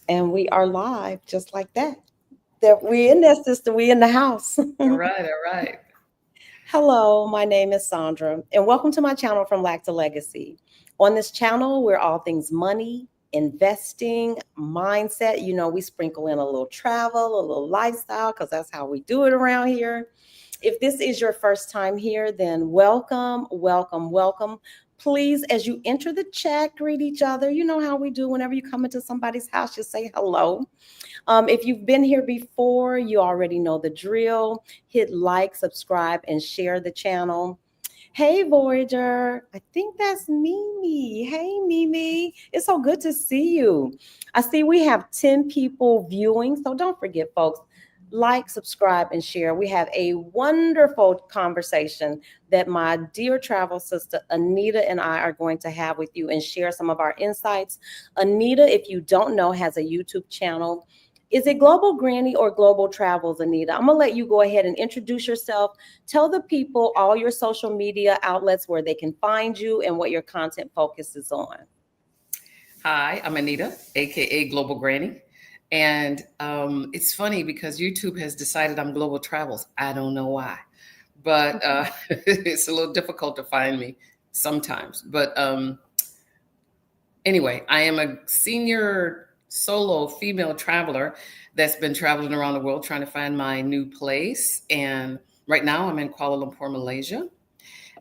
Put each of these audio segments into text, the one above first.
And we are live just like that. That we in that system, we in the house. All right, all right. Hello, my name is Sondra, and welcome to my channel From Lack to Legacy. On this channel, we're all things money, investing, mindset. We sprinkle in a little travel, a little lifestyle, because that's how we do it around here. If this is your first time here, then welcome, welcome, welcome. Please, as you enter the chat, greet each other. You know how we do whenever you come into somebody's house, just say hello. If you've been here before, you already know the drill. Hit like, subscribe, and share the channel. Hey, Voyager. I think that's Mimi. Hey, Mimi. It's so good to see you. I see we have 10 people viewing. So don't forget, folks, like, subscribe, and share. We have a wonderful conversation that my dear travel sister, Anita, and I are going to have with you and share some of our insights. Anita, if you don't know, has a YouTube channel. Is it Global Granny or Global Travels, Anita? I'm going to let you go ahead and introduce yourself. Tell the people all your social media outlets where they can find you and what your content focuses on. Hi, I'm Anita, aka Global Granny. And it's funny because YouTube has decided I'm Global Travels. I don't know why, but it's a little difficult to find me sometimes. But anyway, I am a senior solo female traveler that's been traveling around the world trying to find my new place. And right now I'm in Kuala Lumpur, Malaysia.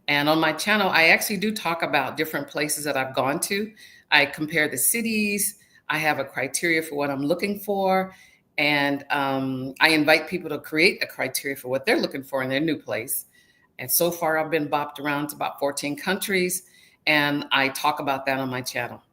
And on my channel, I actually do talk about different places that I've gone to. I compare the cities. I have a criteria for what I'm looking for. And I invite people to create a criteria for what they're looking for in their new place. And so far, I've been bopped around to about 14 countries. And I talk about that on my channel.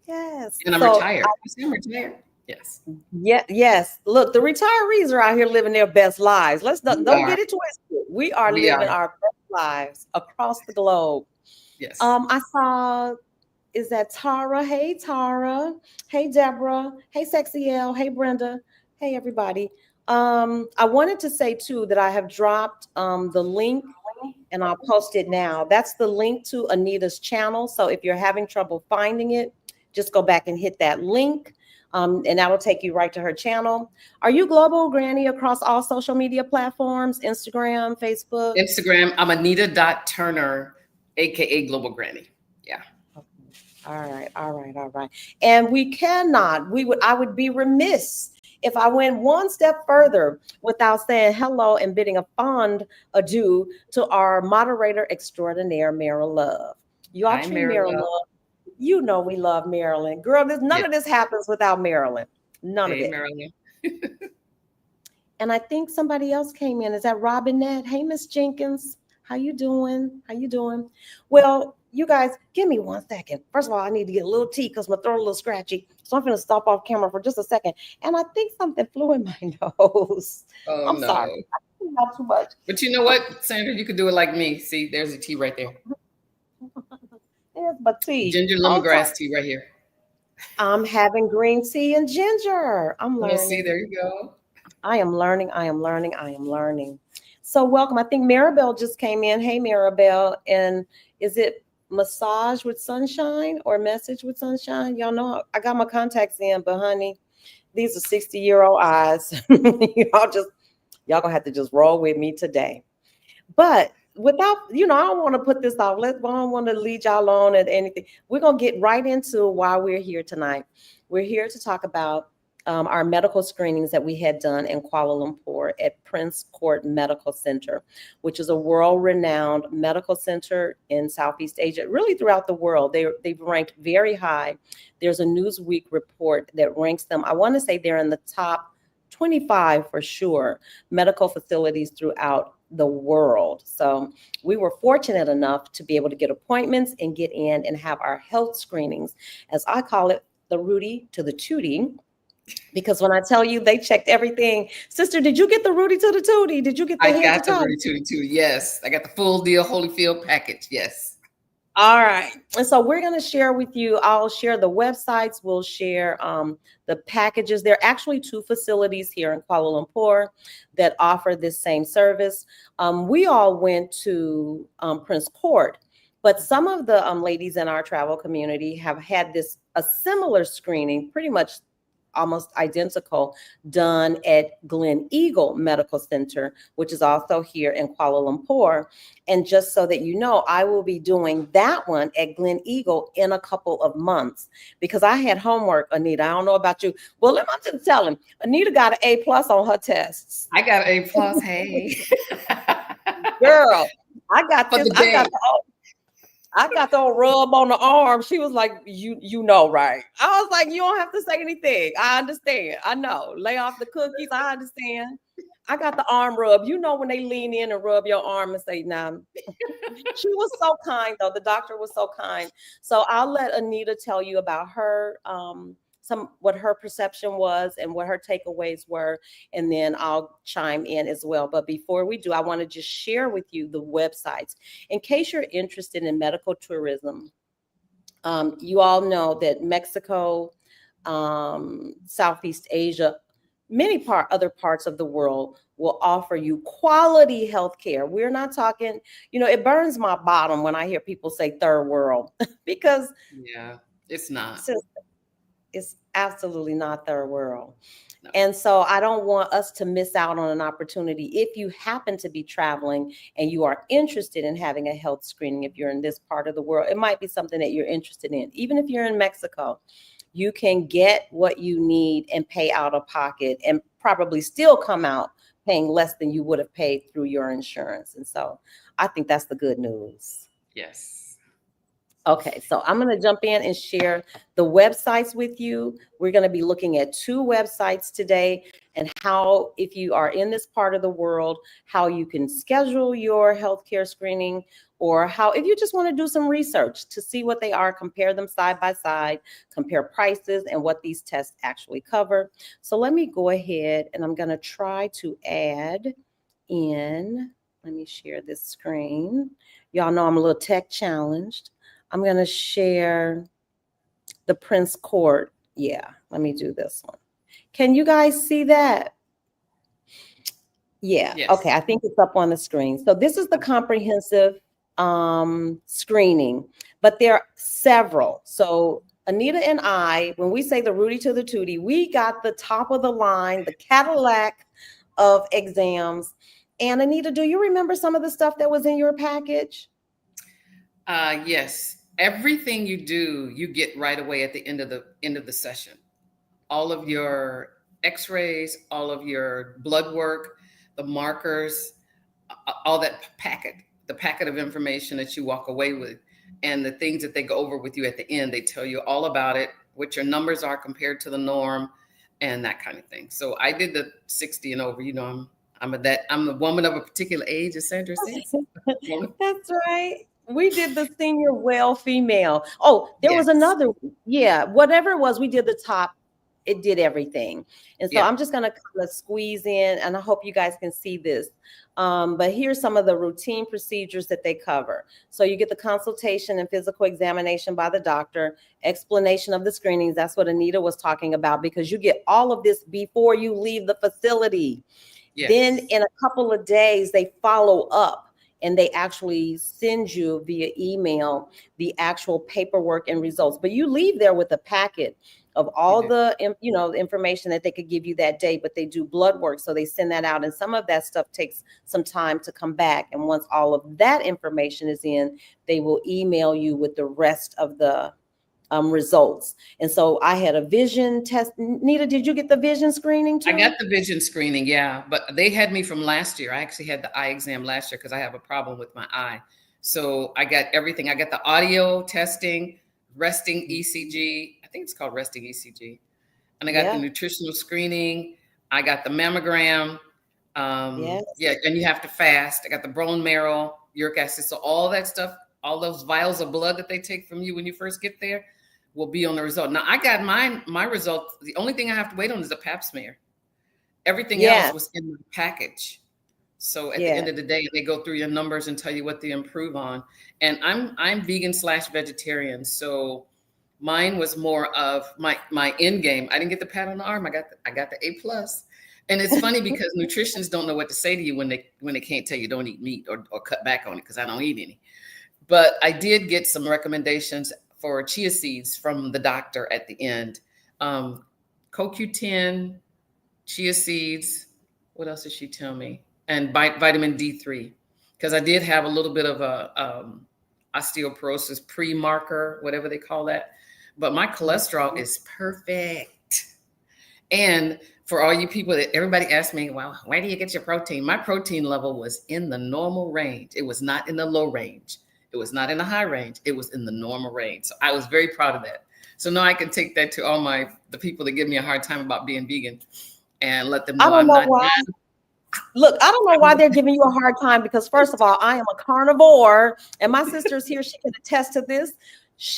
Yes. And I'm retired. You see, I'm retired. Yes. Yeah, yes. Look, the retirees are out here living their best lives. Let's We don't are. get it twisted. We are We living are. our best lives across the globe. Yes. I saw, is that Tara? Hey, Tara. Hey, Deborah. Hey, Sexy L. Hey, Brenda. Hey, everybody. I wanted to say too that I have dropped the link and I'll post it now. That's the link to Anita's channel. So if you're having trouble finding it, just go back and hit that link. And that'll take you right to her channel. Are you Global Granny across all social media platforms? Instagram, Facebook? Instagram, I'm Anita.Turner, aka Global Granny. Yeah. Okay. All right, all right, all right. And I would be remiss if I went one step further without saying hello and bidding a fond adieu to our moderator extraordinaire, Mara Love. You all Hi, treat Mara Marilyn. Love. You know we love Marilyn. Girl, none Yeah. of this happens without Marilyn. None of Hey, it. Marilyn. And I think somebody else came in. Is that Robinette? Hey, Miss Jenkins. How you doing? How you doing? Well, you guys, give me 1 second. First of all, I need to get a little tea because my throat a little scratchy. So I'm going to stop off camera for just a second. And I think something flew in my nose. Oh, I'm sorry. no. Not too much. But you know what, Sandra? You could do it like me. See, there's a tea right there. There's my tea. Ginger Okay. lemongrass tea right here. I'm having green tea and ginger. I'm Well, see, learning. there you go. I am learning. I am learning. I am learning. So welcome. I think Maribel just came in. Hey, Maribel. And is it massage with sunshine or message with sunshine? Y'all know I got my contacts in, but honey, these are 60-year-old eyes. Y'all gonna have to just roll with me today. But without, I don't want to put this off. I don't want to lead y'all on at anything. We're gonna get right into why we're here tonight. We're here to talk about our medical screenings that we had done in Kuala Lumpur at Prince Court Medical Center, which is a world-renowned medical center in Southeast Asia, really throughout the world. They've ranked very high. There's a Newsweek report that ranks them. I want to say they're in the top 25 for sure, medical facilities throughout the world. So we were fortunate enough to be able to get appointments and get in and have our health screenings, as I call it, the Rudy to the Tootie. Because when I tell you they checked everything, sister, did you get the Rudy to the Tootie? Did you get the I head to got the toe? Rudy Tooty Too. Yes. I got the full deal Holyfield package. Yes. All right. And so we're going to share with you, I'll share the websites, we'll share the packages. There are actually two facilities here in Kuala Lumpur that offer this same service. We all went to Prince Court, But some of the ladies in our travel community have had a similar screening, pretty much almost identical, done at Gleneagles Medical Center, which is also here in Kuala Lumpur. And just so that you know, I will be doing that one at Gleneagles in a couple of months because I had homework, Anita. I don't know about you. Well, let me just tell him, Anita got an A+ on her tests. I got an A+. Hey, Girl, I got for this. the day. I got the old rub on the arm. She was like, you know, right? I was like, you don't have to say anything. I understand. I know. Lay off the cookies. I understand. I got the arm rub. You know when they lean in and rub your arm and say, nah. She was so kind, though. The doctor was so kind. So I'll let Anita tell you about her, what her perception was and what her takeaways were, and then I'll chime in as well. But before we do, I want to just share with you the websites in case you're interested in medical tourism. You all know that Mexico, Southeast Asia, other parts of the world will offer you quality health care. We're not talking, it burns my bottom when I hear people say third world because Yeah, it's not. It's absolutely not third world. No. And so I don't want us to miss out on an opportunity. If you happen to be traveling and you are interested in having a health screening, if you're in this part of the world, it might be something that you're interested in. Even if you're in Mexico, you can get what you need and pay out of pocket and probably still come out paying less than you would have paid through your insurance. And so I think that's the good news. Yes. Okay, so I'm going to jump in and share the websites with you. We're going to be looking at 2 websites today and how, if you are in this part of the world, how you can schedule your healthcare screening, or how, if you just want to do some research to see what they are, compare them side by side, compare prices and what these tests actually cover. So let me go ahead and I'm going to try to add in, let me share this screen. Y'all know I'm a little tech challenged. I'm going to share the Prince Court. Yeah, let me do this one. Can you guys see that? Yeah. Yes. Okay, I think it's up on the screen. So this is the comprehensive screening, but there are several. So Anita and I, when we say the Rudy to the Tootie, we got the top of the line, the Cadillac of exams. And Anita, do you remember some of the stuff that was in your package? Yes. Everything you do, you get right away at the end of the session. All of your x-rays, all of your blood work, the markers, all that the packet of information that you walk away with, and the things that they go over with you at the end. They tell you all about it, what your numbers are compared to the norm, and that kind of thing. So I did the 60 and over. I'm a woman of a particular age, as Sandra says. That's right. We did the senior well female. Oh, there was another. Yeah, whatever it was, we did the top. It did everything. And so I'm just going to kind of squeeze in, and I hope you guys can see this. But here's some of the routine procedures that they cover. So you get the consultation and physical examination by the doctor, explanation of the screenings. That's what Anita was talking about, because you get all of this before you leave the facility. Yes. Then in a couple of days, they follow up. And they actually send you via email the actual paperwork and results. But you leave there with a packet of all the information that they could give you that day. But they do blood work, so they send that out. And some of that stuff takes some time to come back. And once all of that information is in, they will email you with the rest of the results. And so I had a vision test. Nita, did you get the vision screening too? I got the vision screening, yeah, but they had me from last year. I actually had the eye exam last year because I have a problem with my eye. So I got everything. I got the audio testing, resting ECG. I think it's called resting ECG. And I got the nutritional screening. I got the mammogram. Yeah, and you have to fast. I got the bone marrow, uric acid. So all that stuff, all those vials of blood that they take from you when you first get there, will be on the result. Now I got my result. The only thing I have to wait on is a pap smear. Everything else was in the package. So at the end of the day, they go through your numbers and tell you what to improve on. And I'm vegan/vegetarian. So mine was more of my end game. I didn't get the pat on the arm. I got the A+. And it's funny because nutritionists don't know what to say to you when they can't tell you don't eat meat or cut back on it, because I don't eat any. But I did get some recommendations for chia seeds from the doctor at the end. CoQ10, chia seeds. What else did she tell me? And vitamin D3, because I did have a little bit of a osteoporosis pre-marker, whatever they call that. But my cholesterol is perfect. And for all you people that everybody asks me, well, where do you get your protein? My protein level was in the normal range. It was not in the low range. It was not in the high range. It was in the normal range. So I was very proud of that. So now I can take that to all the people that give me a hard time about being vegan and let them I know don't I'm know not. why. Look, I don't know why they're giving you a hard time, because first of all, I am a carnivore, and my sister's here. She can attest to this.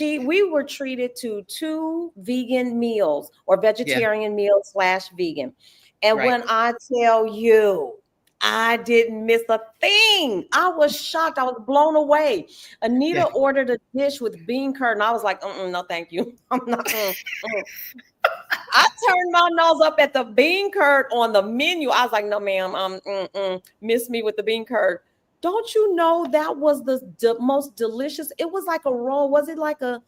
We were treated to 2 vegan meals, or vegetarian meals / vegan. And when I tell you, I didn't miss a thing. I was shocked. I was blown away. Anita ordered a dish with bean curd, and I was like, no, thank you. I'm not. I turned my nose up at the bean curd on the menu. I was like, no, ma'am, miss me with the bean curd. Don't you know that was the most delicious? It was like a roll. Was it like a?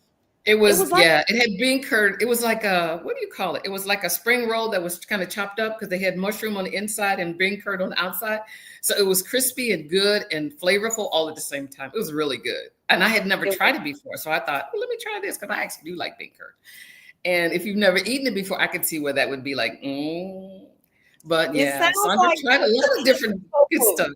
It was like, it had bean curd. It was like what do you call it? It was like a spring roll that was kind of chopped up because they had mushroom on the inside and bean curd on the outside. So it was crispy and good and flavorful all at the same time. It was really good. And I had never tried it before. So I thought, let me try this, because I actually do like bean curd. And if you've never eaten it before, I could see where that would be like, But yeah, Sondra tried a lot of different good stuff.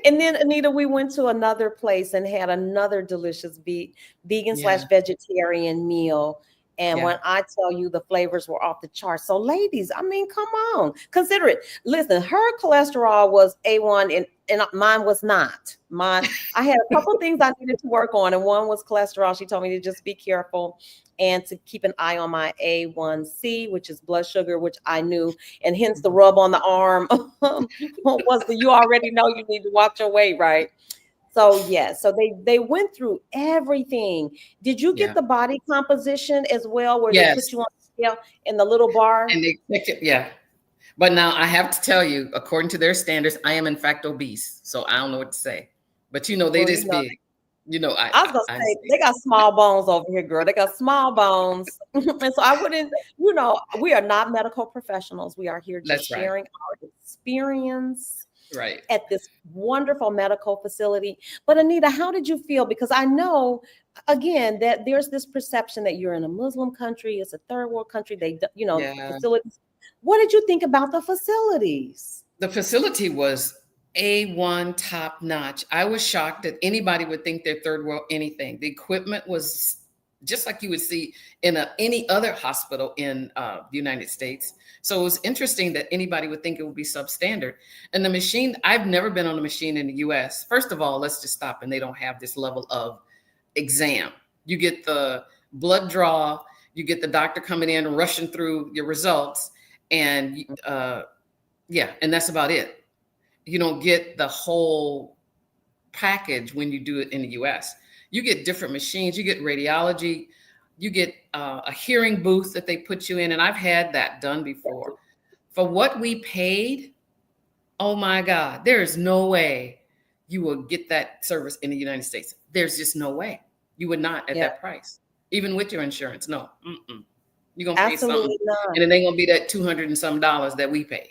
And then, Anita, we went to another place and had another delicious vegan / vegetarian meal. And when I tell you, the flavors were off the charts. So ladies, I mean, come on, consider it. Listen, her cholesterol was A1 and mine was not. I had a couple things I needed to work on, and one was cholesterol. She told me to just be careful and to keep an eye on my A1C, which is blood sugar, which I knew, and hence the rub on the arm was you already know you need to watch your weight, right? So so they went through everything. Did you get the body composition as well, where they put you on the scale in the little bar? And they check it, But now I have to tell you, according to their standards, I am in fact obese. So I don't know what to say. But they just big. I was gonna say they got small bones over here, girl. They got small bones. And so I wouldn't, we are not medical professionals. We are here just sharing our experience at this wonderful medical facility. But Anita, how did you feel? Because I know, again, that there's this perception that you're in a Muslim country, it's a third world country. Facilities. What did you think about the facilities? The facility was A1 top notch. I was shocked that anybody would think they're third world anything. The equipment was just like you would see in any other hospital in the United States. So it was interesting that anybody would think it would be substandard. And the machine, I've never been on a machine in the US. First of all, let's just stop, and they don't have this level of exam. You get the blood draw, you get the doctor coming in and rushing through your results, and and that's about it. You don't get the whole package when you do it in the US. You get different machines, you get radiology, you get a hearing booth that they put you in. And I've had that done before. For what we paid, oh my God, there is no way you will get that service in the United States. There's just no way. You would not at that price, even with your insurance. No, you're going to pay something. And it ain't going to be that $200 and some that we pay.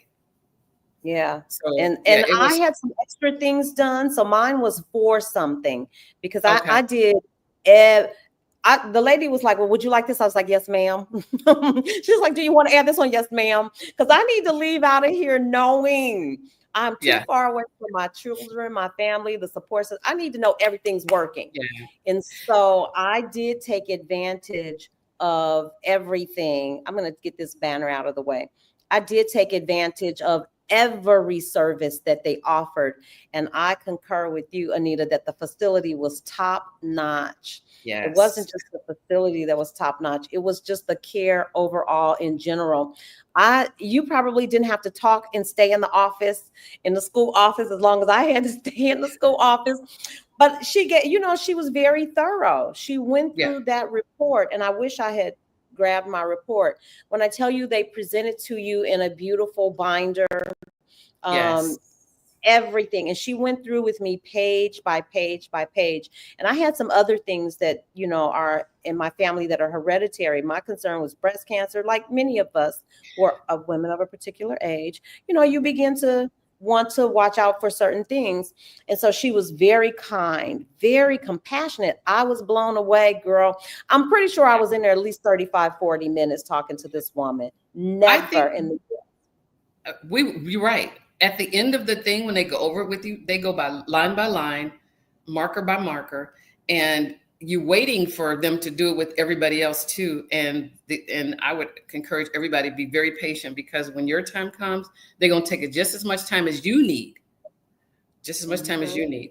Yeah. So, and I had some extra things done. So mine was for something, because I did. The lady was like, well, would you like this? I was like, yes, ma'am. She was like, do you want to add this on? Yes, ma'am. Because I need to leave out of here knowing I'm too far away from my children, my family, the support system. I need to know everything's working. Yeah. And so I did take advantage of everything. I'm going to get this banner out of the way. I did take advantage of every service that they offered. And I concur with you, Anita, that the facility was top notch. Yes. It wasn't just the facility that was top notch. It was just the care overall in general. You probably didn't have to talk and stay in the office, in the school office, as long as I had to stay in the school office. But she was very thorough. She went through that report, and I wish I had grabbed my report. When I tell you, they present it to you in a beautiful binder. everything. And she went through with me page by page by page. And I had some other things that, are in my family that are hereditary. My concern was breast cancer, like many of us who are of women of a particular age. You begin to want to watch out for certain things. And so she was very kind, very compassionate. I was blown away, girl. I'm pretty sure I was in there at least 35, 40 minutes talking to this woman. Never in the you're right. At the end of the thing, when they go over it with you, they go by line, marker by marker, and you're waiting for them to do it with everybody else too. And I would encourage everybody to be very patient, because when your time comes, they're going to take it just as much time as you need.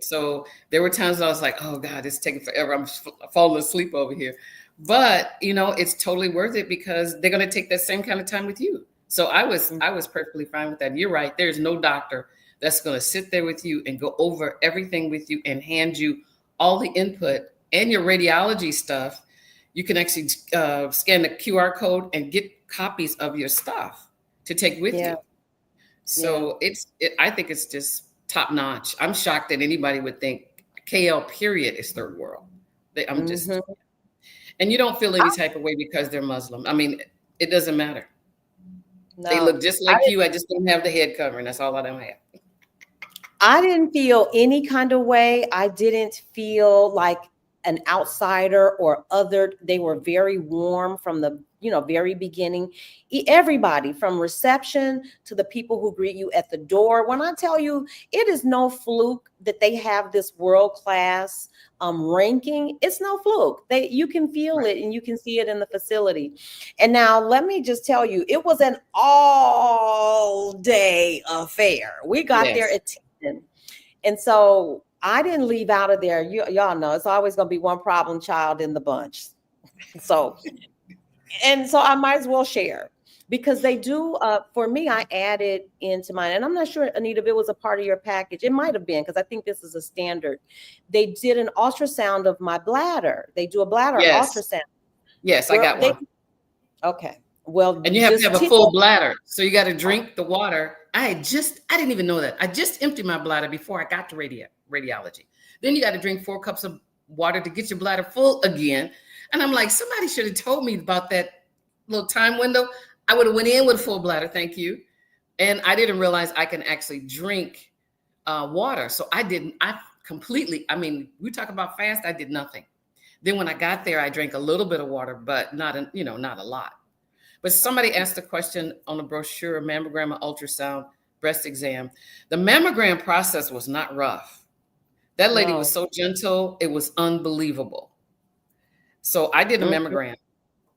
So there were times I was like, oh God, it's taking forever. I'm falling asleep over here. But, it's totally worth it, because they're going to take that same kind of time with you. So I was perfectly fine with that. You're right. There's no doctor that's going to sit there with you and go over everything with you and hand you all the input and your radiology stuff. You can actually scan the QR code and get copies of your stuff to take with you. So I think it's just top notch. I'm shocked that anybody would think KL period is third world. And you don't feel any type of way because they're Muslim. I mean, it doesn't matter. No, they look just like you. I just don't have the head covering. That's all I don't have. I didn't feel any kind of way. I didn't feel like an outsider or other. They were very warm from the very beginning. Everybody from reception to the people who greet you at the door. When I tell you, it is no fluke that they have this world-class ranking. It's no fluke. You can feel it, and you can see it in the facility. And now let me just tell you, it was an all-day affair. We got there at 10. And so I didn't leave out of there. Y'all know it's always going to be one problem child in the bunch. So I might as well share, because they do, for me, I added into mine, and I'm not sure, Anita, if it was a part of your package. It might have been, because I think this is a standard. They did an ultrasound of my bladder. They do a bladder ultrasound. Yes, I got one. Okay. Well, and you have to have a full bladder. So you got to drink the water. I didn't even know that. I just emptied my bladder before I got to radiology. Then you got to drink 4 cups of water to get your bladder full again. And I'm like, somebody should have told me about that little time window. I would have went in with a full bladder. Thank you. And I didn't realize I can actually drink water. So I we talk about fast. I did nothing. Then when I got there, I drank a little bit of water, but not a lot. But somebody asked a question on the brochure: mammogram, ultrasound, breast exam. The mammogram process was not rough. That lady was so gentle. It was unbelievable. So I did a mammogram,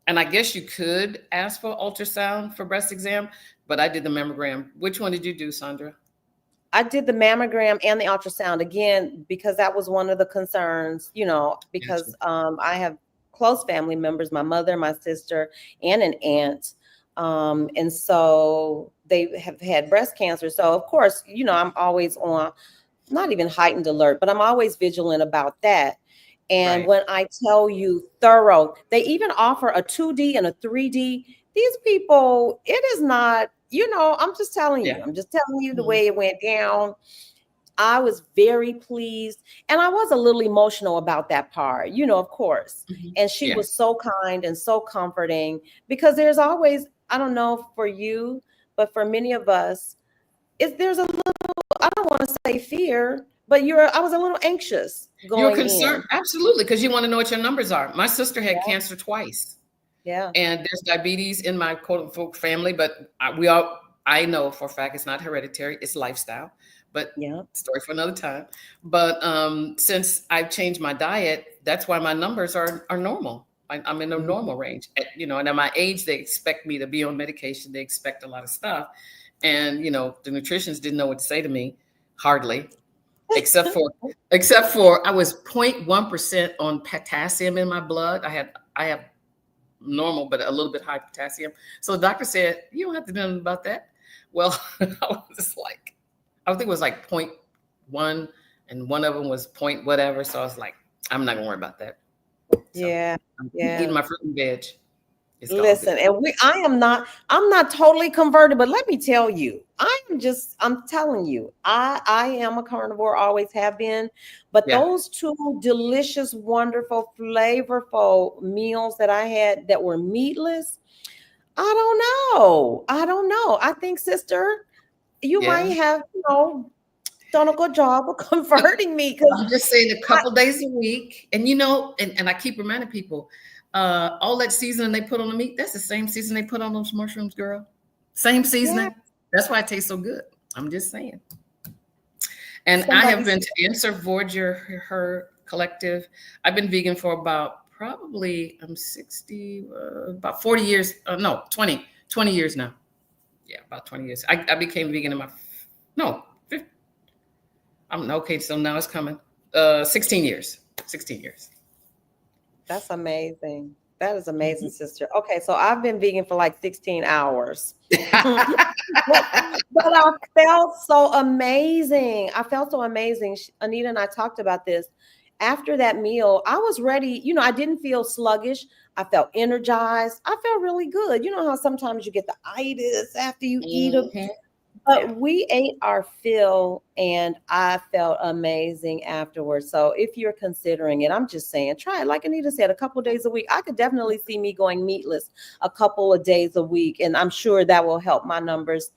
and I guess you could ask for ultrasound for breast exam, but I did the mammogram. Which one did you do, Sondra? I did the mammogram and the ultrasound, again, because that was one of the concerns, because I have close family members, my mother, my sister, and an aunt. And so they have had breast cancer. So of course, I'm always on, not even heightened alert, but I'm always vigilant about that. And when I tell you thorough, they even offer a 2D and a 3D. These people, it is not, I'm just telling you, the way it went down. I was very pleased, and I was a little emotional about that part, of course. And she was so kind and so comforting, because there's always, I don't know for you, but for many of us, there's a little, I don't want to say fear, but I was a little anxious going in. You're concerned, absolutely, because you want to know what your numbers are. My sister had cancer twice. Yeah. And there's diabetes in my quote unquote family, but I know for a fact it's not hereditary, it's lifestyle. But story for another time. But since I've changed my diet, that's why my numbers are normal. I'm in a normal range. And at my age, they expect me to be on medication. They expect a lot of stuff. And, the nutritionists didn't know what to say to me, hardly, except for I was 0.1% on potassium in my blood. I have normal, but a little bit high potassium. So the doctor said, you don't have to do nothing about that. Well, I was like, I think it was like 0.1, and one of them was point whatever. So I was like, I'm not gonna worry about that. So I'm eating my fruit and veg. It's all Listen, good. and I'm not totally converted, but let me tell you, I'm telling you, I am a carnivore, always have been. But Yeah. those two delicious, wonderful, flavorful meals that I had that were meatless, I don't know. I don't know. I think, sister, you might Yeah. have, done a good job of converting me because I'm just saying a couple days a week. And and I keep reminding people, all that seasoning they put on the meat, that's the same seasoning they put on those mushrooms, girl. Same yeah, seasoning. That's why it tastes so good. I'm just saying. And I have somebody been to Answer Voyager Her Collective. I've been vegan for about probably I'm 60, about 40 years. No, 20 years now. Yeah, about 20 years. I became vegan in my no, 50, I'm okay. So now it's coming. 16 years. 16 years. That's amazing. That is amazing, Mhm. sister. Okay, so I've been vegan for like 16 hours. But I felt so amazing. I felt so amazing. Anita and I talked about this. After that meal, I was ready. I didn't feel sluggish. I felt energized. I felt really good. You know how sometimes you get the itis after you eat a Mhm. Yeah. but we ate our fill and I felt amazing afterwards. So if you're considering it, I'm just saying, try it. Like Anita said, a couple of days a week. I could definitely see me going meatless a couple of days a week. And I'm sure that will help my numbers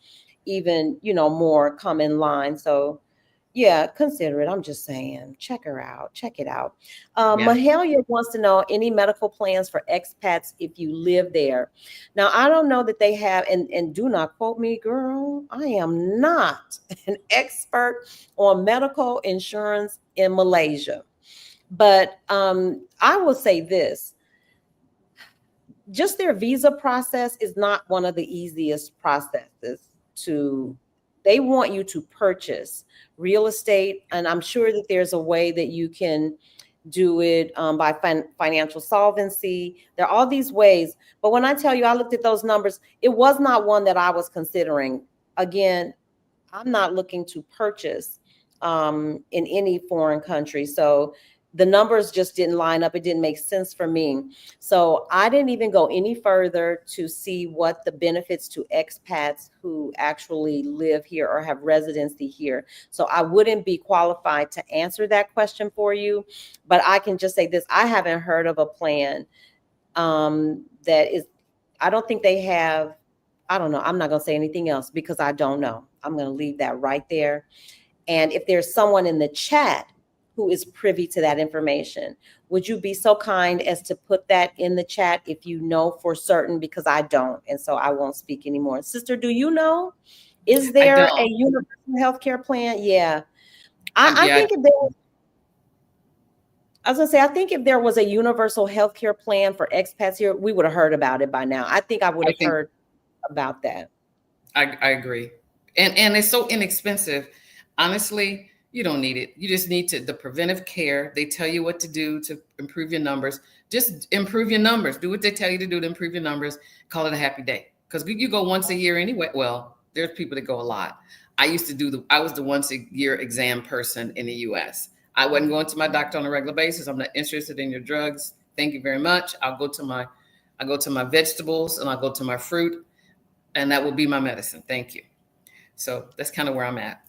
even, more come in line. So yeah, consider it. I'm just saying, check her out. Check it out. Yeah. Mahalia wants to know any medical plans for expats if you live there. Now, I don't know that they have, and do not quote me, girl. I am not an expert on medical insurance in Malaysia. But I will say this, just their visa process is not one of the easiest processes to they want you to purchase real estate, and I'm sure that there's a way that you can do it by financial solvency. There are all these ways, but when I tell you I looked at those numbers, it was not one that I was considering. Again, I'm not looking to purchase in any foreign country. So the numbers just didn't line up. It didn't make sense for me. So I didn't even go any further to see what the benefits to expats who actually live here or have residency here. So I wouldn't be qualified to answer that question for you. But I can just say this, I haven't heard of a plan that is, I don't think they have, I don't know. I'm not going to say anything else because I don't know. I'm going to leave that right there. And if there's someone in the chat who is privy to that information, would you be so kind as to put that in the chat if you know for certain? Because I don't. And so I won't speak anymore. Sister, do you know? Is I there a don't. universal health care plan? Yeah. I Yeah. think if there was, I was gonna say, I think if there was a universal health care plan for expats here, we would have heard about it by now. I think I would I have think heard about that. I agree. And it's so inexpensive. Honestly, you don't need it. You just need the preventive care. They tell you what to do to improve your numbers. Just improve your numbers. Do what they tell you to do to improve your numbers. Call it a happy day. Because you go once a year anyway. Well, there's people that go a lot. I was the once a year exam person in the US. I wasn't going to my doctor on a regular basis. I'm not interested in your drugs. Thank you very much. I go to my vegetables and I go to my fruit, and that will be my medicine. Thank you. So that's kind of where I'm at.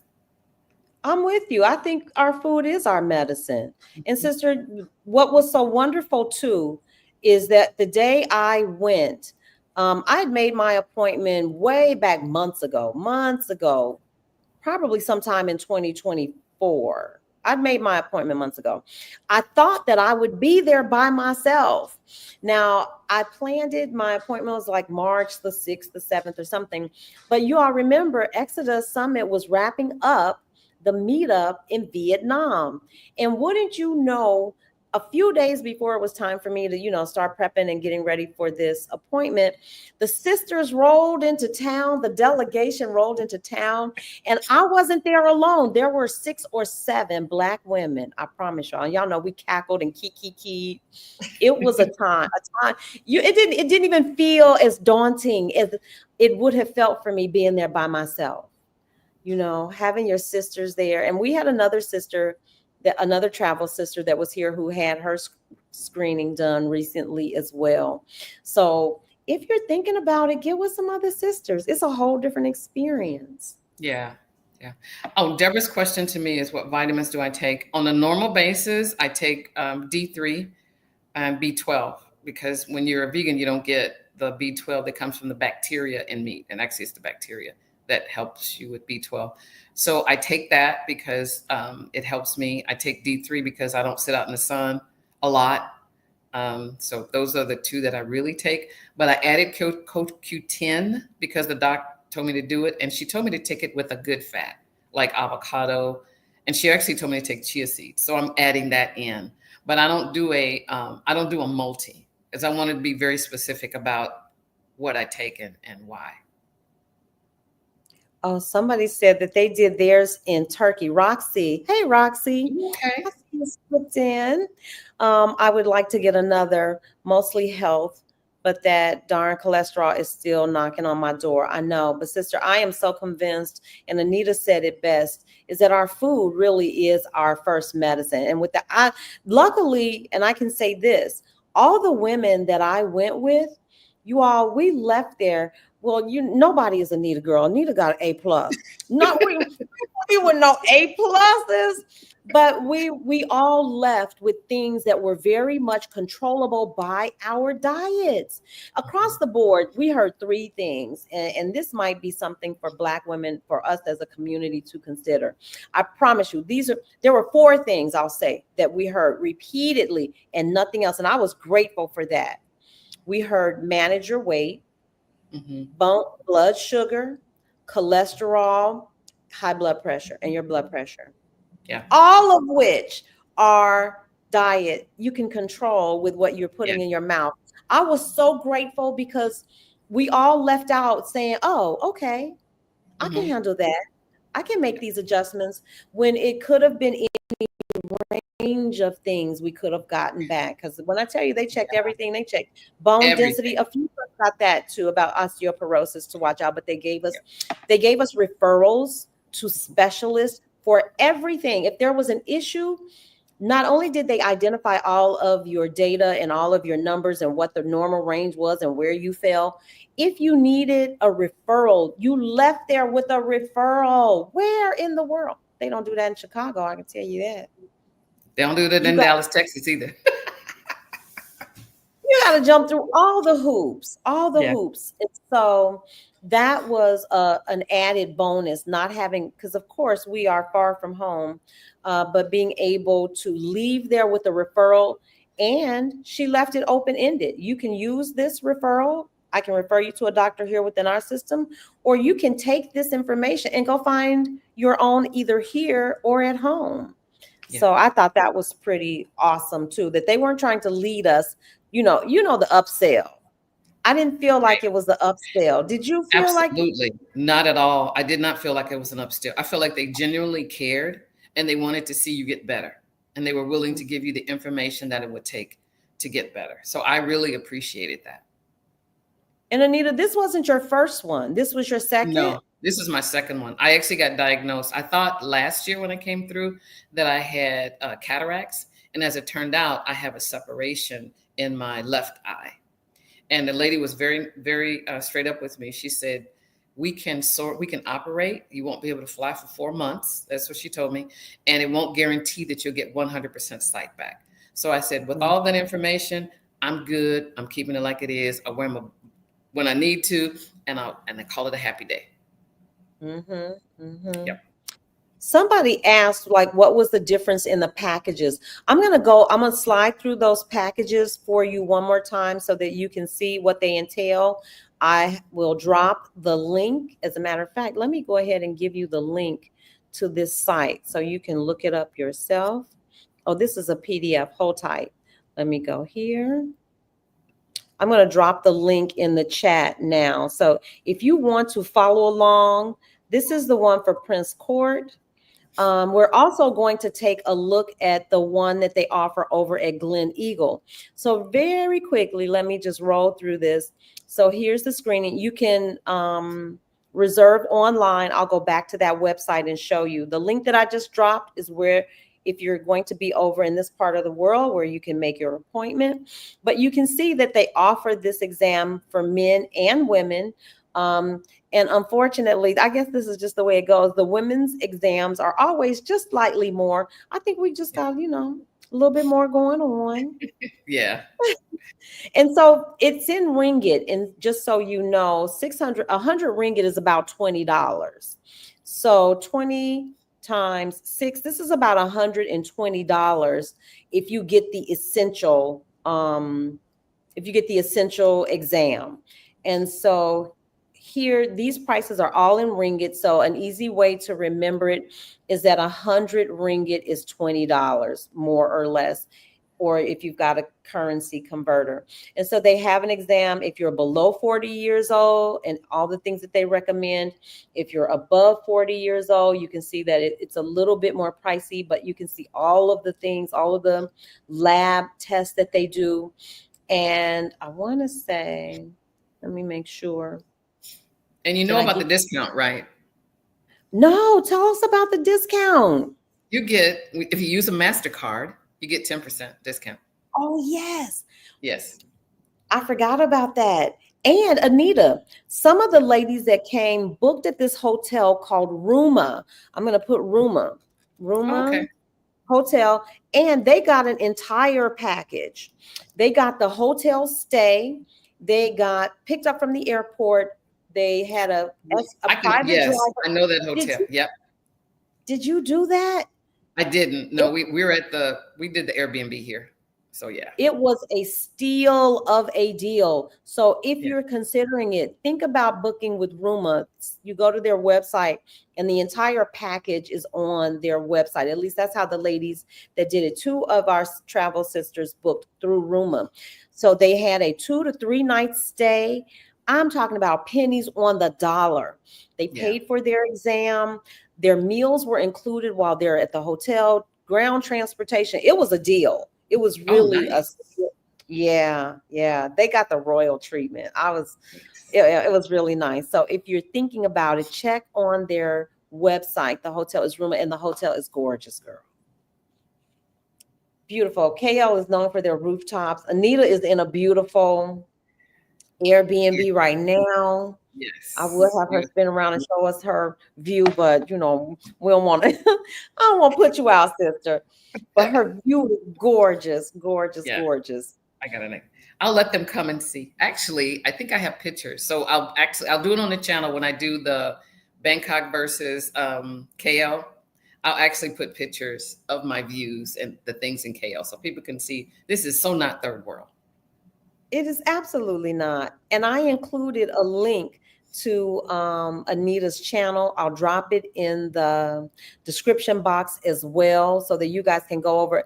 I'm with you. I think our food is our medicine. And sister, what was so wonderful too is that the day I went, I had made my appointment way back months ago, probably sometime in 2024. I'd made my appointment months ago. I thought that I would be there by myself. Now, I planned it. My appointment was like March the 6th, the 7th, or something. But you all remember, Exodus Summit was wrapping up the meetup in Vietnam. And wouldn't you know, a few days before it was time for me to, start prepping and getting ready for this appointment, the sisters rolled into town, the delegation rolled into town, and I wasn't there alone. There were 6 or 7 Black women. I promise y'all. Y'all know we cackled and kiki. It was a time. It didn't even feel as daunting as it would have felt for me being there by myself. Having your sisters there. And we had another sister, another travel sister that was here who had her screening done recently as well. So if you're thinking about it, get with some other sisters. It's a whole different experience. Yeah. Yeah. Oh, Deborah's question to me is, what vitamins do I take? On a normal basis, I take D3 and B12, because when you're a vegan, you don't get the B12 that comes from the bacteria in meat. And actually, it's the bacteria that helps you with B12. So I take that because it helps me. I take D3 because I don't sit out in the sun a lot. So those are the two that I really take. But I added CoQ10 because the doc told me to do it. And she told me to take it with a good fat, like avocado. And she actually told me to take chia seeds. So I'm adding that in. But I don't do a multi, because I wanted to be very specific about what I take and why. Oh, somebody said that they did theirs in Turkey. Roxy. Hey, Roxy. Okay. I see you slipped in. I would like to get another, mostly health, but that darn cholesterol is still knocking on my door. I know, but sister, I am so convinced, and Anita said it best, is that our food really is our first medicine. And with luckily, and I can say this, all the women that I went with, you all, we left there. Well, nobody is Anita girl. Anita got an A+. Not we were no A+, but we all left with things that were very much controllable by our diets. Across the board, we heard three things, and this might be something for Black women, for us as a community to consider. I promise you, there were four things, I'll say, that we heard repeatedly and nothing else, and I was grateful for that. We heard manage your weight, blood sugar, cholesterol, high blood pressure, and your blood pressure. Yeah. All of which are diet you can control with what you're putting in your mouth. I was so grateful because we all left out saying, oh, okay, I can handle that. I can make these adjustments, when it could have been range of things we could have gotten back. Because when I tell you, they checked everything. They checked bone density. A few got that too, about osteoporosis to watch out, but they gave us referrals to specialists for everything. If there was an issue, not only did they identify all of your data and all of your numbers and what the normal range was and where you fell, if you needed a referral, you left there with a referral. Where in the world? They don't do that in Chicago, I can tell you that. They don't do that in Dallas, Texas either. You got to jump through all the hoops. And so that was an added bonus, not having, because of course we are far from home, but being able to leave there with a referral. And she left it open-ended. You can use this referral. I can refer you to a doctor here within our system, or you can take this information and go find your own either here or at home. Yeah. So I thought that was pretty awesome too, that they weren't trying to lead us, the upsell. I didn't feel like it was the upsell. Did you feel Absolutely not at all. I did not feel like it was an upsell. I feel like they genuinely cared and they wanted to see you get better. And they were willing to give you the information that it would take to get better. So I really appreciated that. And Anita, this wasn't your first one. This was your second? No, this is my second one. I actually got diagnosed. I thought last year when I came through that I had cataracts. And as it turned out, I have a separation in my left eye. And the lady was very, very straight up with me. She said, we can operate. You won't be able to fly for 4 months. That's what she told me. And it won't guarantee that you'll get 100% sight back. So I said, with all that information, I'm good. I'm keeping it like it is. I wear them when I need to, and I call it a happy day. Yep. Somebody asked, what was the difference in the packages? I'm going to slide through those packages for you one more time so that you can see what they entail. I will drop the link. As a matter of fact, let me go ahead and give you the link to this site so you can look it up yourself. Oh, this is a PDF. Hold tight. Let me go here. I'm going to drop the link in the chat now. So if you want to follow along, this is the one for Prince Court. We're also going to take a look at the one that they offer over at Gleneagles. So very quickly, let me just roll through this. So here's the screening. You can reserve online. I'll go back to that website and show you. The link that I just dropped is where if you're going to be over in this part of the world where you can make your appointment. But you can see that they offer this exam for men and women. And unfortunately, I guess this is just the way it goes. The women's exams are always just slightly more. I think we just got, a little bit more going on. Yeah. And so it's in ringgit. And just so you know, 100 ringgit is about $20. So 20 times 6, this is about $120 if you get the essential, exam. And so here, these prices are all in ringgit. So an easy way to remember it is that 100 ringgit is $20, more or less, or if you've got a currency converter. And so they have an exam if you're below 40 years old and all the things that they recommend. If you're above 40 years old, you can see that it's a little bit more pricey, but you can see all of the things, all of the lab tests that they do. And I want to say, let me make sure. And you know about the discount, right? No, tell us about the discount. You get, if you use a MasterCard, you get 10% discount. Oh, yes. Yes. I forgot about that. And Anita, some of the ladies that came booked at this hotel called Ruma. I'm going to put Ruma Okay. Hotel, and they got an entire package. They got the hotel stay. They got picked up from the airport. They had a private driver. I know that hotel. Yep. Did you do that? I didn't. No, we did the Airbnb here. So yeah. It was a steal of a deal. So if you're considering it, think about booking with Ruma. You go to their website and the entire package is on their website. At least that's how the ladies that did it. 2 of our travel sisters booked through Ruma. So they had a 2 to 3 night stay. I'm talking about pennies on the dollar. They paid for their exam. Their meals were included while they're at the hotel, ground transportation. It was a deal. It was really yeah. They got the royal treatment. It was really nice. So if you're thinking about it, check on their website. The hotel is Ruma, and the hotel is gorgeous, girl. Beautiful. KL is known for their rooftops. Anita is in a beautiful Airbnb right now. Yes. I will have her spin around and show us her view, but we don't want to. I don't want to put you out, sister. But her view is gorgeous. I got it. I'll let them come and see. Actually, I think I have pictures. So I'll do it on the channel when I do the Bangkok versus KL. I'll actually put pictures of my views and the things in KL so people can see this is so not third world. It is absolutely not. And I included a link to Anita's channel. I'll drop it in the description box as well so that you guys can go over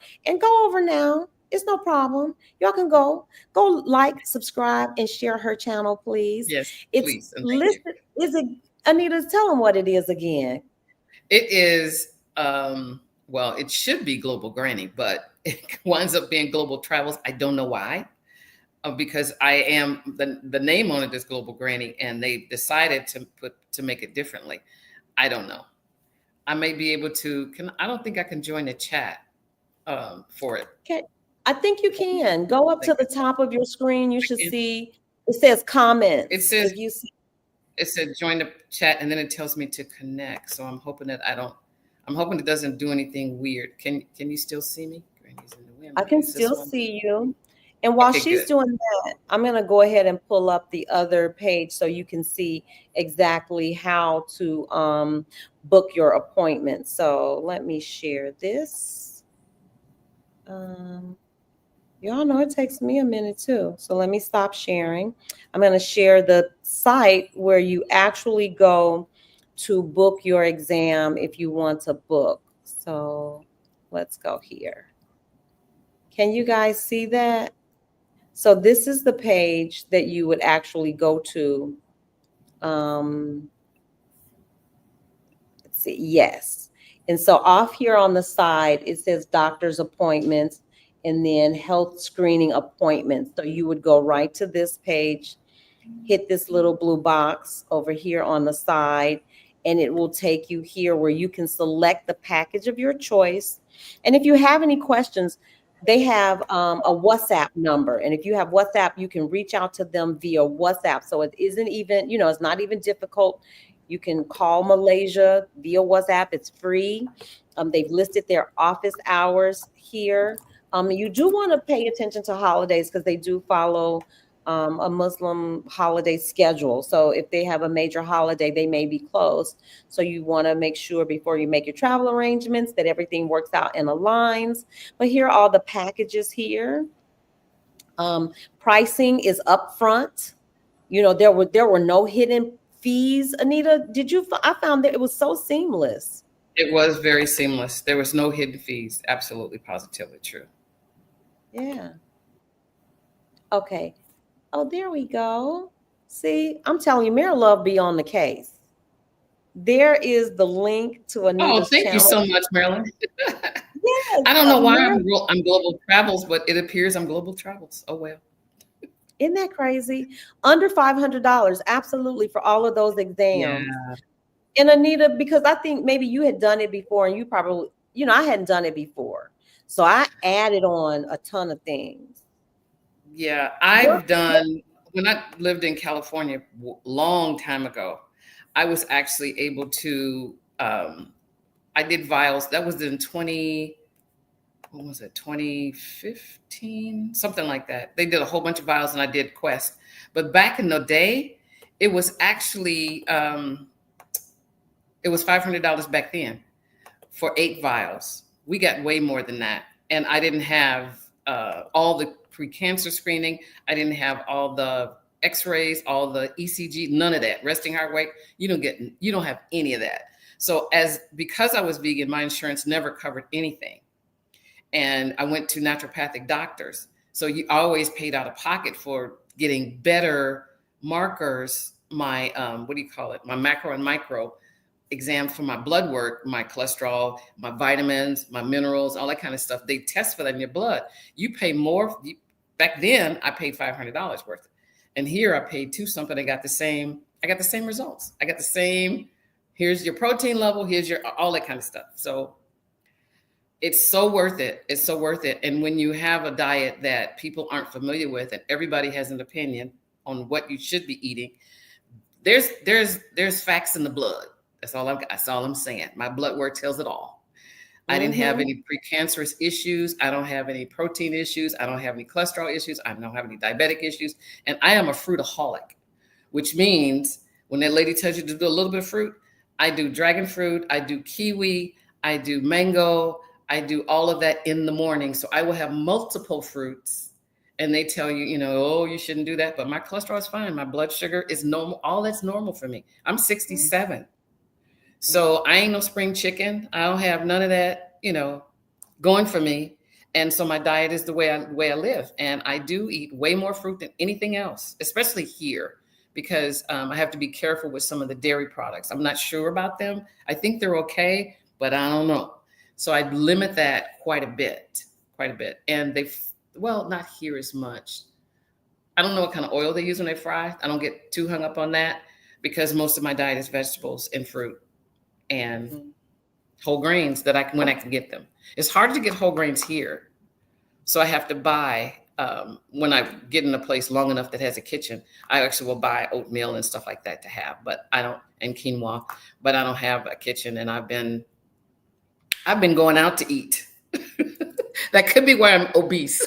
now. It's no problem. Y'all can go like, subscribe, and share her channel, please. Yes, please. It's listed. Is it, Anita, tell them what it is again. It is, well, it should be Global Granny, but it winds up being Global Travels. I don't know why. Because I am the name on it is Global Granny, and they decided to make it differently. I don't know. I may be able to. I don't think I can join the chat for it. Okay, I think you can go up to the top of your screen. You should see it says comments. It says it said join the chat, and then it tells me to connect. So I'm hoping that I'm hoping it doesn't do anything weird. Can you still see me? Granny's in the way. I can still see you. And while she's doing that, I'm going to go ahead and pull up the other page so you can see exactly how to book your appointment. So let me share this. Y'all know it takes me a minute too. So let me stop sharing. I'm going to share the site where you actually go to book your exam if you want to book. So let's go here. Can you guys see that? So this is the page that you would actually go to. Let's see. Yes. And so off here on the side, it says doctor's appointments and then health screening appointments. So you would go right to this page, hit this little blue box over here on the side, and it will take you here where you can select the package of your choice. And if you have any questions, they have a WhatsApp number. And if you have WhatsApp, you can reach out to them via WhatsApp. So it isn't even, it's not even difficult. You can call Malaysia via WhatsApp. It's free. They've listed their office hours here. You do want to pay attention to holidays because they do follow a Muslim holiday schedule. So if they have a major holiday, they may be closed. So you want to make sure before you make your travel arrangements that everything works out and aligns. But here are all the packages here. Pricing is upfront. There were no hidden fees. Anita, I found that it was so seamless. It was very seamless. There was no hidden fees. Absolutely, positively true. Yeah. Okay. Oh, there we go. See, I'm telling you, Mary Love be on the case. There is the link to Anita's thank channel. you so much, Marilyn. Yes, I don't know why I'm Global Travels, but it appears I'm Global Travels. Oh, well. Isn't that crazy? Under $500, absolutely, for all of those exams. Yeah. And Anita, because I think maybe you had done it before, and you probably, I hadn't done it before. So I added on a ton of things. Yeah, I've done, when I lived in California long time ago, I was actually able to, I did vials. That was in 2015, something like that. They did a whole bunch of vials and I did Quest. But back in the day, it was actually, it was $500 back then for 8 vials. We got way more than that. And I didn't have all the pre-cancer screening. I didn't have all the x-rays, all the ECG, none of that. Resting heart rate, you don't have any of that. So because I was vegan, my insurance never covered anything. And I went to naturopathic doctors. So you always paid out of pocket for getting better markers, my, my macro and micro exam for my blood work, my cholesterol, my vitamins, my minerals, all that kind of stuff. They test for that in your blood. You pay more. Back then, I paid $500 worth. And here I paid something. I got the same results. I got the same, here's your protein level, here's your, all that kind of stuff. So it's so worth it. It's so worth it. And when you have a diet that people aren't familiar with and everybody has an opinion on what you should be eating, there's facts in the blood. That's all I'm saying. My blood work tells it all. I didn't have any precancerous issues. I don't have any protein issues. I don't have any cholesterol issues. I don't have any diabetic issues. And I am a fruitaholic, which means when that lady tells you to do a little bit of fruit, I do dragon fruit, I do kiwi, I do mango, I do all of that in the morning. So I will have multiple fruits and they tell you, oh, you shouldn't do that. But my cholesterol is fine. My blood sugar is normal. All that's normal for me. I'm 67. So I ain't no spring chicken. I don't have none of that, going for me. And so my diet is the way I live. And I do eat way more fruit than anything else, especially here, because I have to be careful with some of the dairy products. I'm not sure about them. I think they're okay, but I don't know. So I limit that quite a bit. And not here as much. I don't know what kind of oil they use when they fry. I don't get too hung up on that because most of my diet is vegetables and fruit and whole grains when I can get them. It's hard to get whole grains here. So I have to buy, when I get in a place long enough that has a kitchen, I actually will buy oatmeal and stuff like that to have, and quinoa, but I don't have a kitchen and I've been going out to eat. That could be why I'm obese.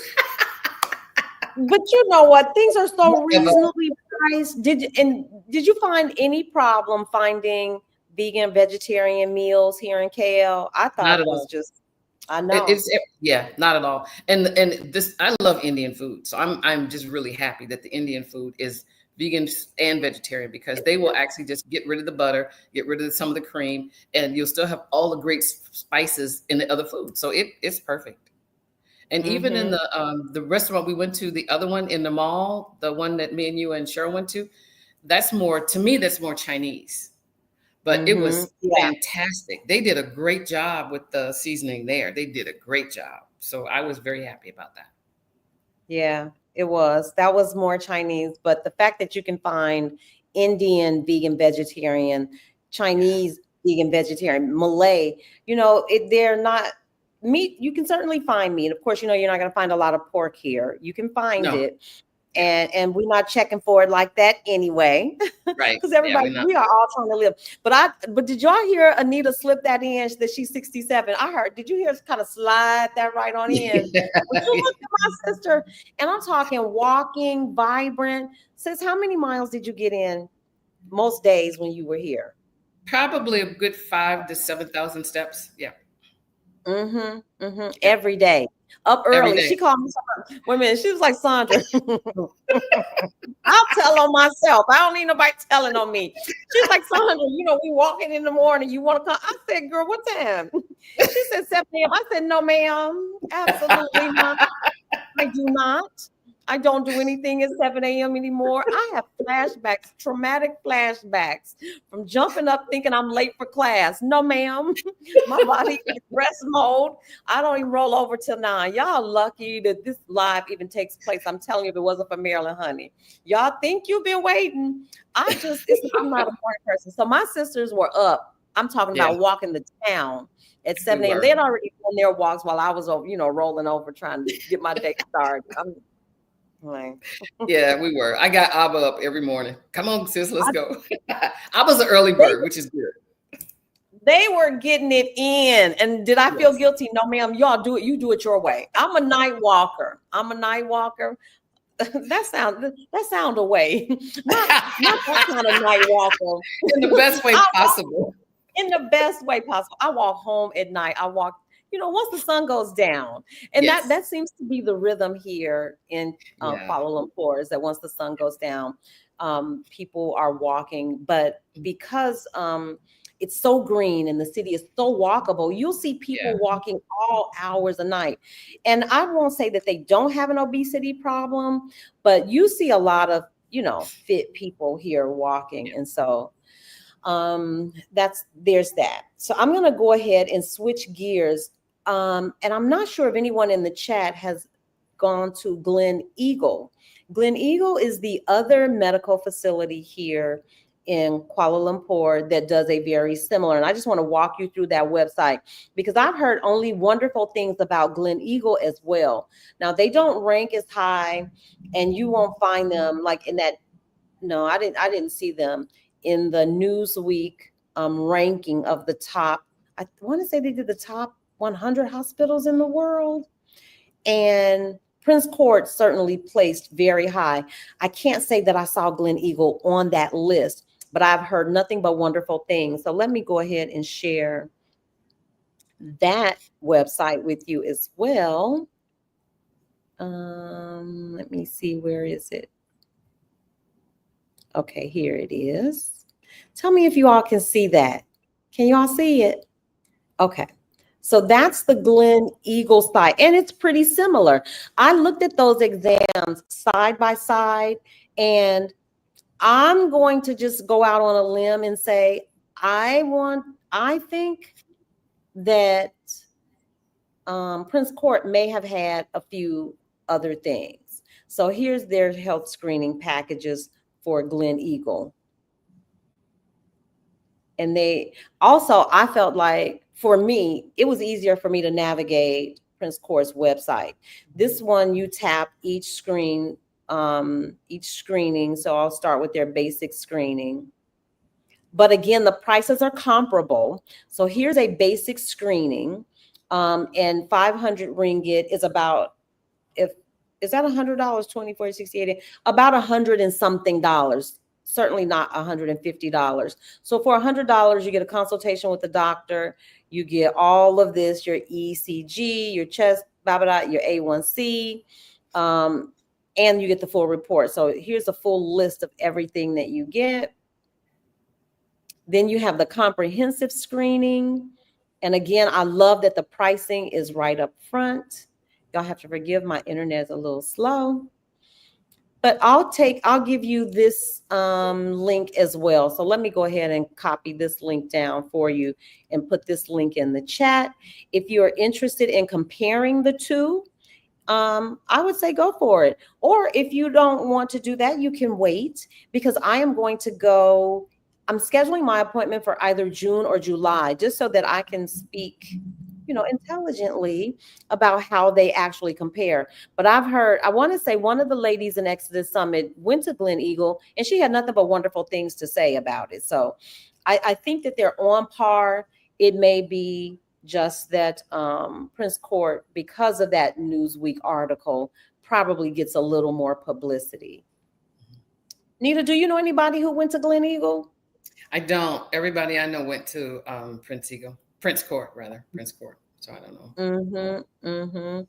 But you know what? Things are so reasonably priced. Did you find any problem finding vegan, vegetarian meals here in KL? I thought it was just, I know. Not at all. And this, I love Indian food. So I'm just really happy that the Indian food is vegan and vegetarian because they will actually just get rid of the butter, get rid of some of the cream, and you'll still have all the great spices in the other food. So it's perfect. And even in the restaurant we went to, the other one in the mall, the one that me and you and Cheryl went to, that's more Chinese. But it was fantastic. They did a great job with the seasoning there. They did a great job. So I was very happy about that. Yeah, it was. That was more Chinese. But the fact that you can find Indian, vegan, vegetarian, Chinese, vegan, vegetarian, Malay. They're not meat. You can certainly find meat. Of course, you're not going to find a lot of pork here. You can find No. it. And we're not checking for it like that anyway, Right. because everybody, we are all trying to live. But did y'all hear Anita slip that in that she's 67? I heard. Did you hear us kind of slide that right on in? Yeah. But you look at my sister, and I'm talking walking, vibrant. Sis, how many miles did you get in most days when you were here? Probably a good 5,000 to 7,000 steps. Yeah. Yeah. Every day. Up early. She called me. Wait a minute. She was like, Sondra, I'll tell on myself. I don't need nobody telling on me. She's like, Sondra, we walking in the morning. You want to come? I said, girl, what time? She said 7 a.m. I said, no, ma'am. Absolutely not. I do not. I don't do anything at 7 a.m. anymore. I have flashbacks, traumatic flashbacks from jumping up thinking I'm late for class. No, ma'am. My body is rest mode. I don't even roll over till 9. Y'all lucky that this live even takes place. I'm telling you, if it wasn't for Marilyn Honey. Y'all think you've been waiting. I'm not a morning person. So my sisters were up. I'm talking about walking the town at 7 a.m. They had already done their walks while I was, rolling over trying to get my day started. Yeah, we were. I got Abba up every morning. Come on, sis, let's go. I was an early bird, which is good. They were getting it in. And did I feel guilty? No, ma'am. Y'all do it. You do it your way. I'm a night walker. That sound away. Not that kind of night walker. In the best way possible. In the best way possible. I walk home at night. I walk, once the sun goes down. And that seems to be the rhythm here in Kuala Lumpur, is that once the sun goes down, people are walking. But because it's so green and the city is so walkable, you'll see people walking all hours of night. And I won't say that they don't have an obesity problem, but you see a lot of, fit people here walking. And so there's that. So I'm going to go ahead and switch gears. And I'm not sure if anyone in the chat has gone to Gleneagles. Gleneagles is the other medical facility here in Kuala Lumpur that does a very similar. And I just want to walk you through that website because I've heard only wonderful things about Gleneagles as well. Now, they don't rank as high, and you won't find them like in that. No, I didn't see them in the Newsweek ranking of the top. I want to say they did the top 100 hospitals in the world. And Prince Court certainly placed very high. I can't say that I saw Gleneagles on that list, but I've heard nothing but wonderful things. So let me go ahead and share that website with you as well. Let me see, where is it? Okay, here it is. Tell me if you all can see that. Can you all see it? Okay. So that's the Gleneagles site, and it's pretty similar. I looked at those exams side by side, and I'm going to just go out on a limb and say, I think that Prince Court may have had a few other things. So here's their health screening packages for Gleneagles. And they also, I felt like for me, it was easier for me to navigate Prince Court's website. This one, you tap each screening. So I'll start with their basic screening. But again, the prices are comparable. So here's a basic screening, and 500 ringgit is about, is that $100, 24, 68, about $100 and something dollars. Certainly not $150. So for $100, you get a consultation with the doctor. You get all of this, your ECG, your chest, your A1C, and you get the full report. So here's a full list of everything that you get. Then you have the comprehensive screening. And again, I love that the pricing is right up front. Y'all have to forgive, my internet is a little slow. But I'll give you this link as well. So let me go ahead and copy this link down for you and put this link in the chat. If you're interested in comparing the two, I would say go for it. Or if you don't want to do that, you can wait, because I am going to go I'm scheduling my appointment for either June or July, just so that I can speak, intelligently about how they actually compare. But I've heard, I want to say one of the ladies in Exodus Summit went to Gleneagle and she had nothing but wonderful things to say about it. So I think that they're on par. It may be just that Prince Court, because of that Newsweek article, probably gets a little more publicity. Nita, do you know anybody who went to Gleneagle? I don't. Everybody I know went to Prince Court rather, Prince Court. So I don't know. Mm-hmm. Mm-hmm.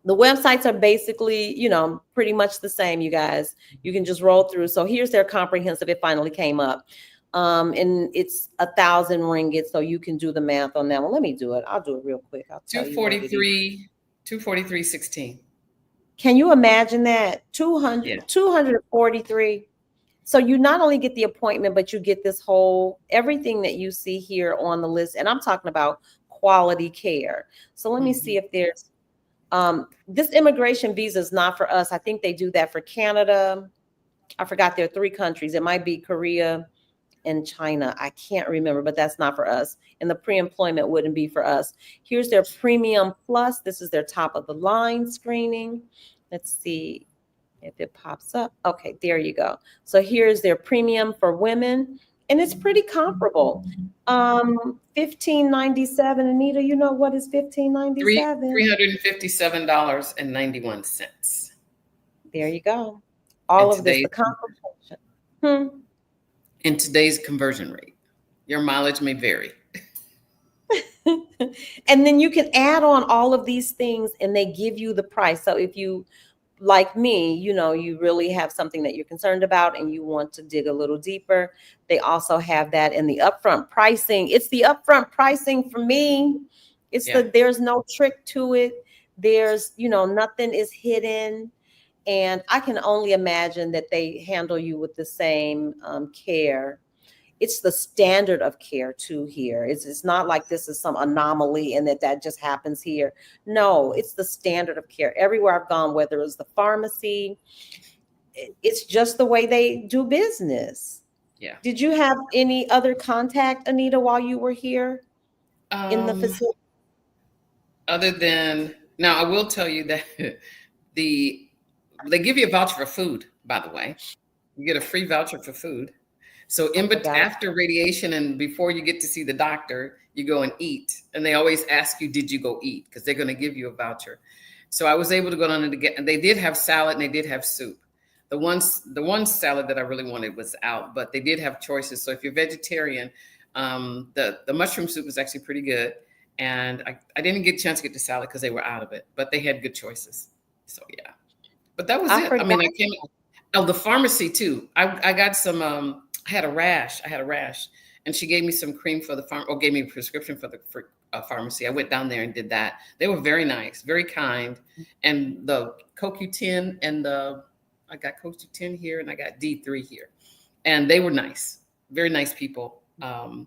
The websites are basically, pretty much the same, you guys. You can just roll through. So here's their comprehensive. It finally came up. And it's 1,000 ringgit. So you can do the math on that one. Let me do it. I'll do it real quick. I'll tell you what it is. 243.16. Can you imagine that? 243. So you not only get the appointment, but you get this whole, everything that you see here on the list. And I'm talking about quality care. So let me see if there's, this immigration visa is not for us. I think they do that for Canada. I forgot there are 3 countries. It might be Korea and China. I can't remember, but that's not for us. And the pre-employment wouldn't be for us. Here's their Premium Plus. This is their top of the line screening. Let's see if it pops up. Okay, there you go. So here's their premium for women, and it's pretty comparable. $15.97. Anita, you know what is $15.97? $357.91. There you go. All of this, the comparison. In today's conversion rate, your mileage may vary. And then you can add on all of these things and they give you the price. So if you, like me, you really have something that you're concerned about and you want to dig a little deeper, they also have that in the upfront pricing. It's the upfront pricing for me. There's no trick to it. There's, nothing is hidden. And I can only imagine that they handle you with the same care. It's the standard of care too here. It's not like this is some anomaly and that just happens here. No, it's the standard of care. Everywhere I've gone, whether it's the pharmacy, it's just the way they do business. Yeah. Did you have any other contact, Anita, while you were here in the facility? Other than, now I will tell you that they give you a voucher for food, by the way. You get a free voucher for food. So after radiation and before you get to see the doctor, you go and eat. And they always ask you, did you go eat? Because they're going to give you a voucher. So I was able to go down and get, and they did have salad and they did have soup. The one salad that I really wanted was out, but they did have choices. So if you're vegetarian, the mushroom soup was actually pretty good. And I didn't get a chance to get the salad because they were out of it, but they had good choices. So yeah, but that was it. I mean, the pharmacy too. I got some, I had a rash, and she gave me some cream for the or gave me a prescription for the pharmacy. I went down there and did that. They were very nice, very kind. And the CoQ10 and I got CoQ10 here and I got D3 here. And they were nice, very nice people. And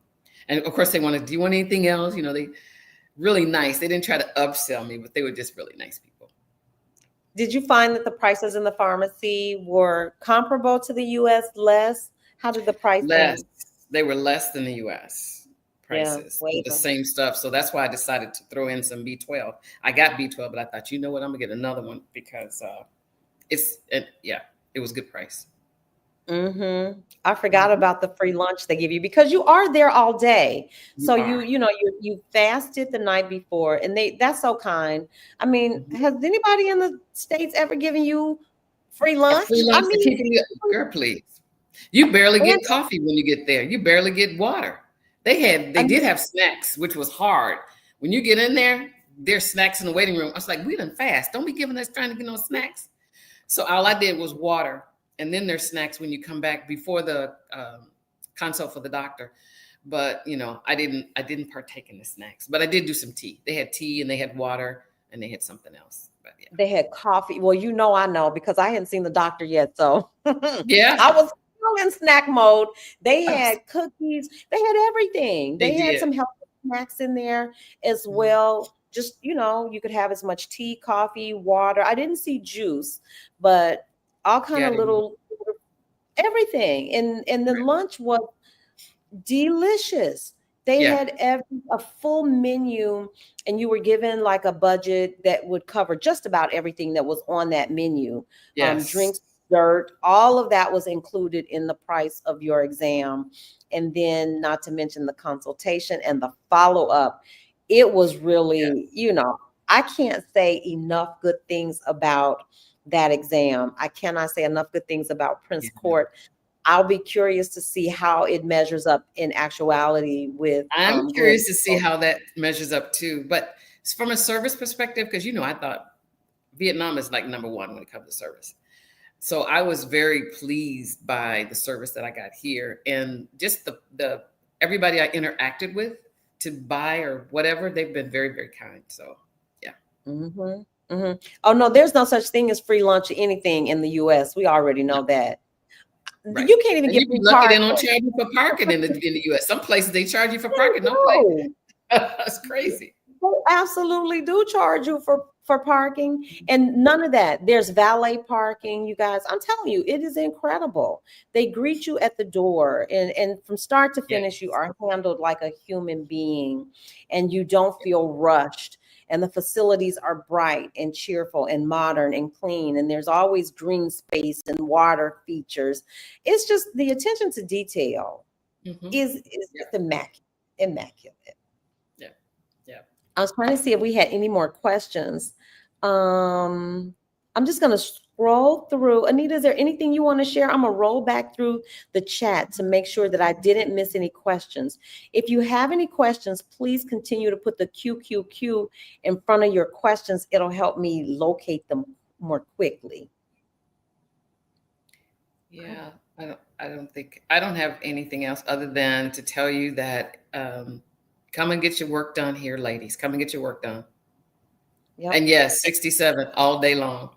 of course they wanted, do you want anything else? They really nice. They didn't try to upsell me, but they were just really nice people. Did you find that the prices in the pharmacy were comparable to the U.S., less? How did the price less? They were less than the U.S. prices, yeah, the same stuff. So that's why I decided to throw in some B12. I got B12, but I thought, you know what, I'm gonna get another one because it was a good price. I forgot about the free lunch they give you because you are there all day. So you fasted the night before, and that's so kind. I mean, has anybody in the States ever given you free lunch? Free lunch girl, please. You barely get coffee when you get there. You barely get water. They did have snacks, which was hard. When you get in there, there's snacks in the waiting room. I was like, we done fast. Don't be giving us trying to get no snacks. So all I did was water. And then there's snacks when you come back before the consult for the doctor. But, I didn't partake in the snacks. But I did do some tea. They had tea and they had water and they had something else. But yeah. They had coffee. Well, I know because I hadn't seen the doctor yet. So yeah, I was still in snack mode. They had cookies. They had everything. They had some healthy snacks in there as well. Just, you could have as much tea, coffee, water. I didn't see juice, but all kind of little everything. And the lunch was delicious. They Yeah. had a full menu, and you were given like a budget that would cover just about everything that was on that menu. Yes. Drinks, dessert, all of that was included in the price of your exam. And then, not to mention the consultation and the follow up. It was Yeah. really, I can't say enough good things about that exam. I cannot say enough good things about Prince Yeah. Court. I'll be curious to see how it measures up in actuality with I'm Glen. curious to see how that measures up too. But from a service perspective, because I thought Vietnam is like number one when it comes to service. So I was very pleased by the service that I got here, and just the everybody I interacted with to buy or whatever, they've been very, very kind. So yeah. Mm-hmm, mm-hmm. Oh no, there's no such thing as free lunch or anything in the U.S. We already No. know that. Right. You can't even And get you'd be free lucky they don't parking. charge you for parking in the US. Some places they charge you for parking, no place. No. That's crazy. They absolutely do charge you for parking, and none of that. There's valet parking, you guys. I'm telling you, it is incredible. They greet you at the door, and from start to Yeah. finish, you are handled like a human being, and you don't feel rushed. And the facilities are bright and cheerful and modern and clean, and there's always green space and water features. It's just the attention to detail Mm-hmm. is Yeah. just immaculate. Yeah. Yeah. I was trying to see if we had any more questions. I'm just going to scroll through. Anita, is there anything you want to share? I'm going to roll back through the chat to make sure that I didn't miss any questions. If you have any questions, please continue to put the QQQ in front of your questions. It'll help me locate them more quickly. Yeah. I don't have anything else other than to tell you that come and get your work done here, ladies. Come and get your work done. Yep. And yes, 67 all day long.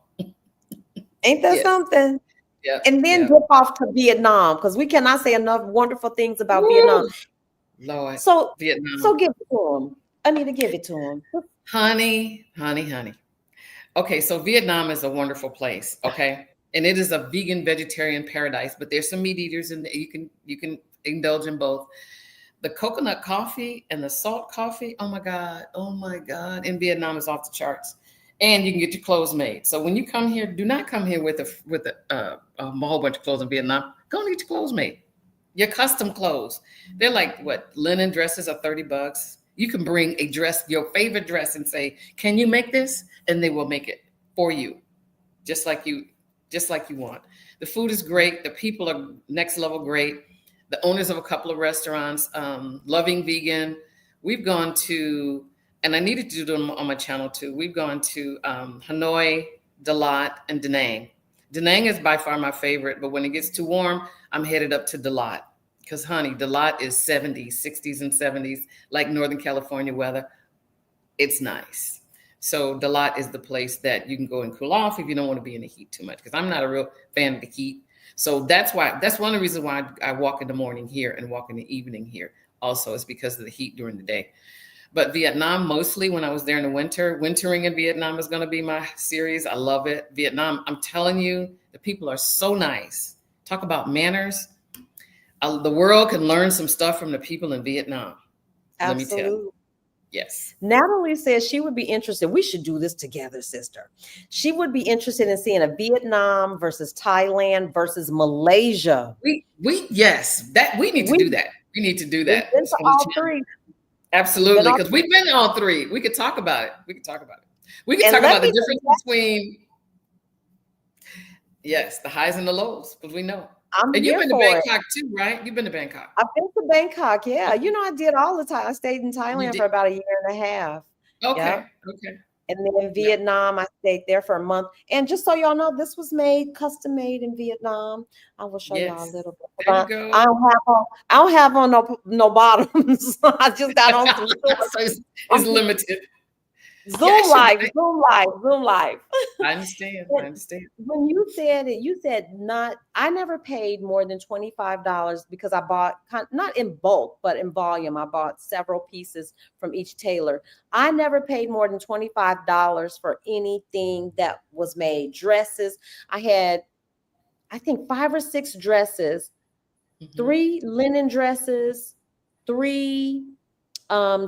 Ain't that Yes. something? Yeah. And then Yeah. dip off to Vietnam, because we cannot say enough wonderful things about Woo! Vietnam. Lord, So Vietnam. give it to him. I need to give it to him. Honey, honey, honey. Okay, so Vietnam is a wonderful place, okay? And it is a vegan vegetarian paradise, but there's some meat eaters and you can indulge in both. The coconut coffee and the salt coffee, oh my God, in Vietnam is off the charts. And you can get your clothes made. So when you come here, do not come here with a whole bunch of clothes in Vietnam. Go and get your clothes made. Your custom clothes. They're like what? Linen dresses are $30. You can bring a dress, your favorite dress, and say, "Can you make this?" And they will make it for you, just like you want. The food is great. The people are next level great. The owners of a couple of restaurants, Loving Vegan. We've gone to, and I needed to do them on my channel too. We've gone to Hanoi, Dalat, and Da Nang. Da Nang is by far my favorite, but when it gets too warm, I'm headed up to Dalat. Because, honey, Dalat is 70s, 60s, and 70s, like Northern California weather. It's nice. So Dalat is the place that you can go and cool off if you don't want to be in the heat too much. Because I'm not a real fan of the heat. So that's one of the reasons why I walk in the morning here and walk in the evening here. Also, is because of the heat during the day. But Vietnam, mostly when I was there in the winter, wintering in Vietnam is going to be my series. I love it. Vietnam, I'm telling you, the people are so nice. Talk about manners. The world can learn some stuff from the people in Vietnam. Let me tell you. Yes. Natalie says she would be interested. We should do this together, sister. She would be interested in seeing a Vietnam versus Thailand versus Malaysia. We need to do that. We need to do that. We've been to all three. Absolutely, because we've been all three. We could talk about it. We could talk about the difference between the highs and the lows, because we know. And you've been to Bangkok too, right? You've been to Bangkok. I've been to Bangkok, yeah. I did all the time. I stayed in Thailand for about a year and a half. Okay, yep. Okay. And then in Vietnam, I stayed there for a month. And just so y'all know, this was custom made in Vietnam. I will show y'all a little bit. There you go. I don't have on no bottoms. I just got on some. So it's limited. Zoom life. I understand. When you said it, you said I never paid more than $25 because I bought, not in bulk, but in volume. I bought several pieces from each tailor. I never paid more than $25 for anything that was made. Dresses. I I think 5 or 6 dresses, Mhm. 3 linen dresses, 3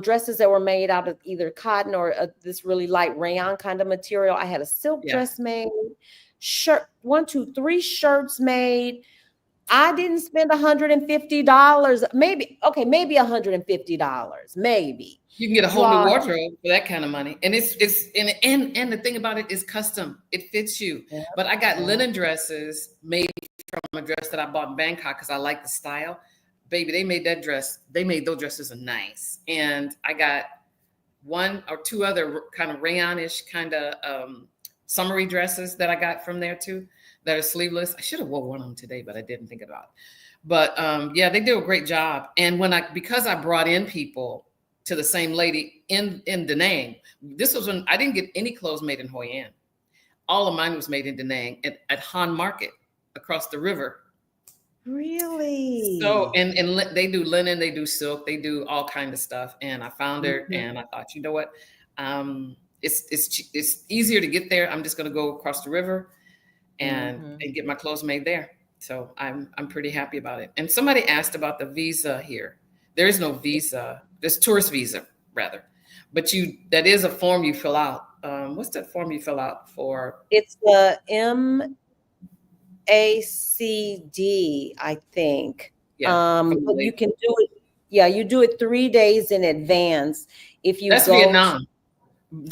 dresses that were made out of either cotton or this really light rayon kind of material. I had a silk Yeah. dress made, shirt, 1, 2, 3 shirts made. I didn't spend $150, maybe, okay, maybe $150, maybe. You can get a You whole new all, wardrobe for that kind of money. And it's and the thing about it is custom. It fits you. yeah, But I got yeah. linen dresses made from a dress that I bought in Bangkok because I like the style. Baby, they made that dress. They made those dresses nice. And I got 1 or 2 other kind of rayonish kind of summery dresses that I got from there too that are sleeveless. I should have wore one of them today, but I didn't think about it. But yeah, they do a great job. And because I brought in people to the same lady in Da Nang, this was when I didn't get any clothes made in Hoi An. All of mine was made in Da Nang at Han Market across the river. So, Really? and they do linen, they do silk, they do all kind of stuff. And I found her, Mhm, and I thought, you know what? It's easier to get there. I'm just going to go across the river mhm. and get my clothes made there. So I'm pretty happy about it. And somebody asked about the visa here. There is no visa. There's tourist visa rather, but that is a form you fill out. What's that form you fill out for? It's the MACD, I think. Yeah, from But you Malaysia. can do it. Yeah, you do it 3 days in advance. If you That's go to, Vietnam. no,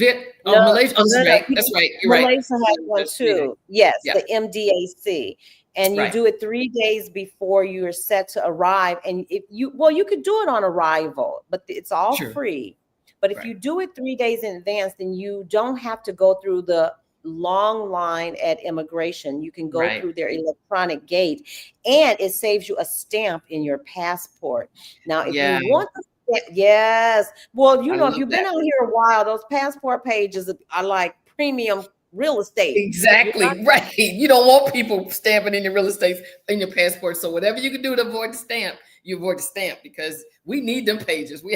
Malaysia. Oh, no, that's no. right. That's right. You're right. Malaysia has one That's 3 days. too. Yes, Yeah, the MDAC. And you right. do it 3 days before you are set to arrive. And if you, well, you could do it on arrival, but it's all Sure. free. But if Right. you do it 3 days in advance, then you don't have to go through the long line at immigration. You can go Right. through their electronic gate, and it saves you a stamp in your passport. Now, if you Yeah, want the yes. Well, I if love you've been that. out here a while, those passport pages are like premium real estate. You're not, Exactly right. You don't want people stamping in your real estate in your passport. So whatever you can do to avoid the stamp, you avoid the stamp because we need them pages. We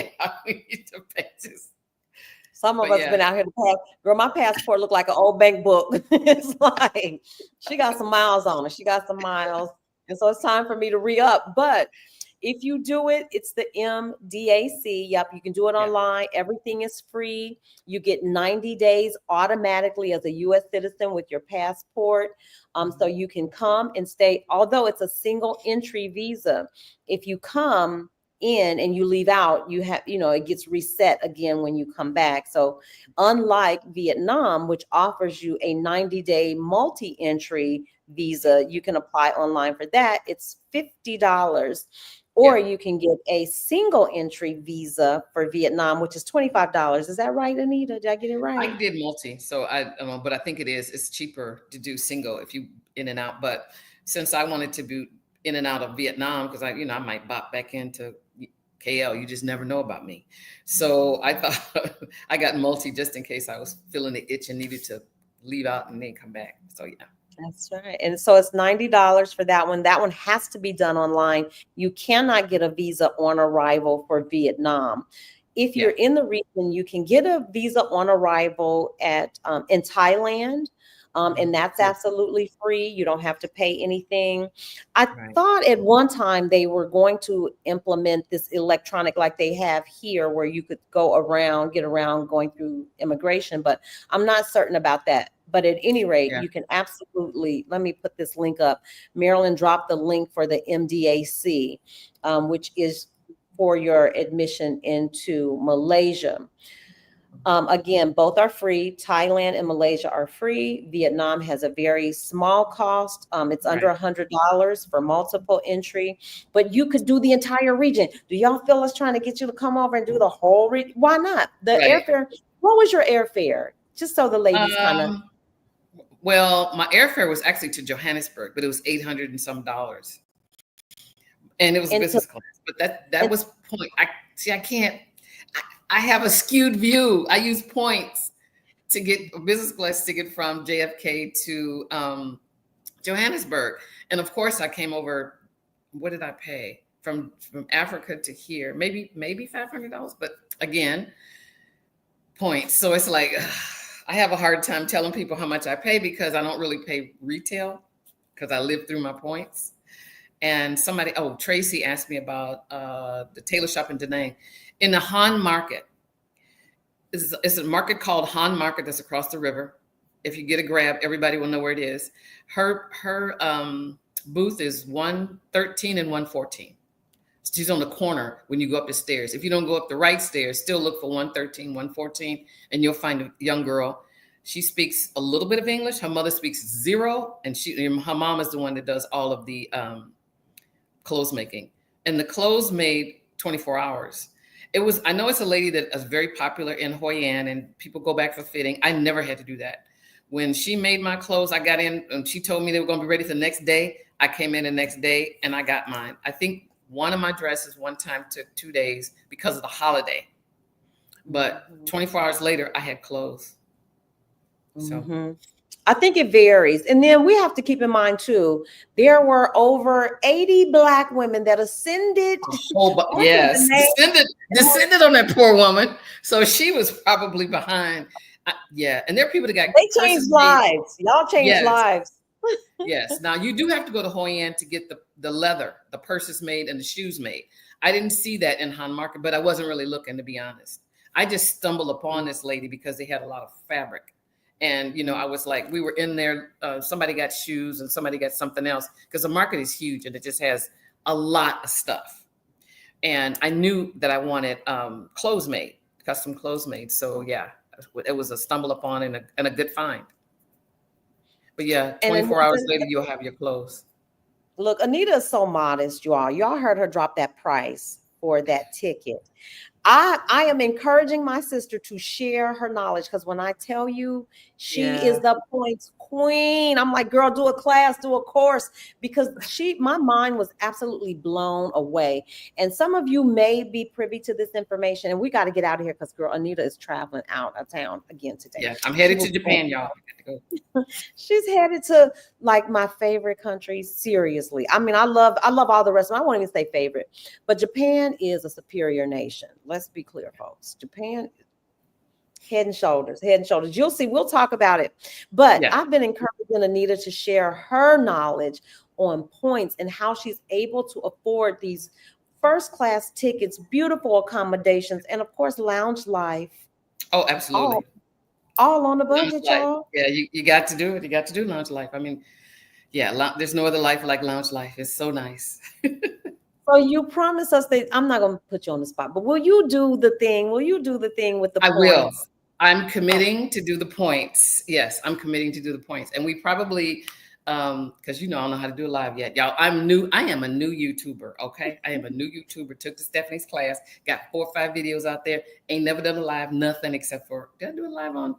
need them pages. some of But us yeah, been out here to pass. Girl, my passport look like an old bank book. It's like she got some miles on it. She got some miles. And so it's time for me to re-up. But if you do it, it's the MDAC. Yep, you can do it yeah. online. Everything is free. You get 90 days automatically as a U.S. citizen with your passport. So Mhm. you can come and stay, although it's a single entry visa. If you come in and you leave out, you have, it gets reset again when you come back. So unlike Vietnam, which offers you a 90-day multi-entry visa, you can apply online for that. It's $50. Or Yeah. you can get a single entry visa for Vietnam, which is $25. Is that right, Anita? Did I get it I right? did multi, so I don't know, but I think it's cheaper to do single if you in and out. But since I wanted to be in and out of Vietnam, because I might bop back into KL, you just never know about me. So I thought I got multi just in case I was feeling the itch and needed to leave out and then come back. So yeah. That's right. And so it's $90 for that one. That one has to be done online. You cannot get a visa on arrival for Vietnam. If Yeah. you're in the region, you can get a visa on arrival in Thailand. And that's Good. absolutely free. You don't have to pay anything. I Right. thought at one time they were going to implement this electronic like they have here, where you could get around going through immigration, but I'm not certain about that. But at any rate, Yeah. you can absolutely, let me put this link up. Marilyn dropped the link for the MDAC, which is for your admission into Malaysia. Again, both are free. Thailand and Malaysia are free. Vietnam has a very small cost. It's under Right. $100 for multiple entry, but you could do the entire region. Do y'all feel us trying to get you to come over and do the whole region? Why not? The Right. airfare, what was your airfare? Just so the ladies kind of. Um, well, my airfare was actually to Johannesburg, but it was 800 and some dollars. And it was And to, business class, but that and was point. I can't. I have a skewed view. I use points to get a business class ticket from JFK to Johannesburg, and of course I came over. What did I pay from Africa to here? Maybe $500, but again, points. So it's like I have a hard time telling people how much I pay because I don't really pay retail. because I lived through my points. And Tracy asked me about the tailor shop in Da Nang. In the Han Market. It's a market called Han Market that's across the river. If you get a grab, everybody will know where it is. Her booth is 113 and 114. She's on the corner when you go up the stairs. If you don't go up the right stairs, still look for 113, 114, and you'll find a young girl. She speaks a little bit of English. Her mother speaks zero, and her mom is the one that does all of the clothes making. And the clothes made 24 hours. I know it's a lady that is very popular in Hoi An, and people go back for fitting. I never had to do that. When she made my clothes, I got in and she told me they were going to be ready the next day. I came in the next day and I got mine. I think one of my dresses one time took 2 days because of the holiday. But 24 hours later, I had clothes. So I think it varies. And then we have to keep in mind, too, there were over 80 Black women that ascended. Yes, descended on that poor woman. So she was probably behind. And there are people that got. They changed lives. Y'all changed lives. Yes. Now you do have to go to Hoi An to get the leather, the purses made and the shoes made. I didn't see that in Han Market, but I wasn't really looking, to be honest. I just stumbled upon this lady because they had a lot of fabric. And, I was like, we were in there. Somebody got shoes and somebody got something else because the market is huge and it just has a lot of stuff. And I knew that I wanted clothes made, custom clothes made. So, yeah, it was a stumble upon and a good find. But yeah, 24 hours later, you'll have your clothes. Look, Anita is so modest, y'all. Y'all heard her drop that price for that ticket. I am encouraging my sister to share her knowledge because when I tell you she is the points queen, I'm like, girl, do a class, do a course, because my mind was absolutely blown away. And some of you may be privy to this information, and we got to get out of here because, girl, Anita is traveling out of town again today. Yeah, I'm headed to Japan, y'all. She's headed to like my favorite country. Seriously. I mean, I love all the rest of them. I won't even say favorite, but Japan is a superior nation. Let's be clear, folks. Japan, head and shoulders. You'll see, we'll talk about it. But I've been encouraging Anita to share her knowledge on points and how she's able to afford these first-class tickets, beautiful accommodations, and of course, lounge life. Oh, absolutely. All on the budget, y'all. Yeah, you got to do it. You got to do lounge life. I mean, there's no other life like lounge life. It's so nice. So you promise us that I'm not going to put you on the spot, but will you do the thing? Will you do the thing with the points? I will. I'm committing to do the points. Yes, I'm committing to do the points. And we probably, because I don't know how to do it live yet. Y'all, I am a new YouTuber, okay? I am a new YouTuber. Took the Stephanie's class, got 4 or 5 videos out there. Ain't never done a live, nothing except for, did I do a live on?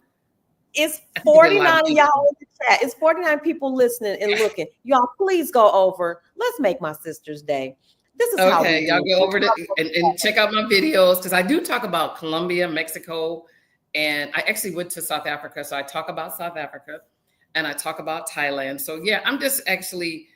It's 49 of y'all in the chat. It's 49 people listening and looking. Y'all, please go over. Let's make my sister's day. This is how we do. Y'all go over and check out my videos because I do talk about Colombia, Mexico, and I actually went to South Africa. So I talk about South Africa and I talk about Thailand. So yeah, I'm just actually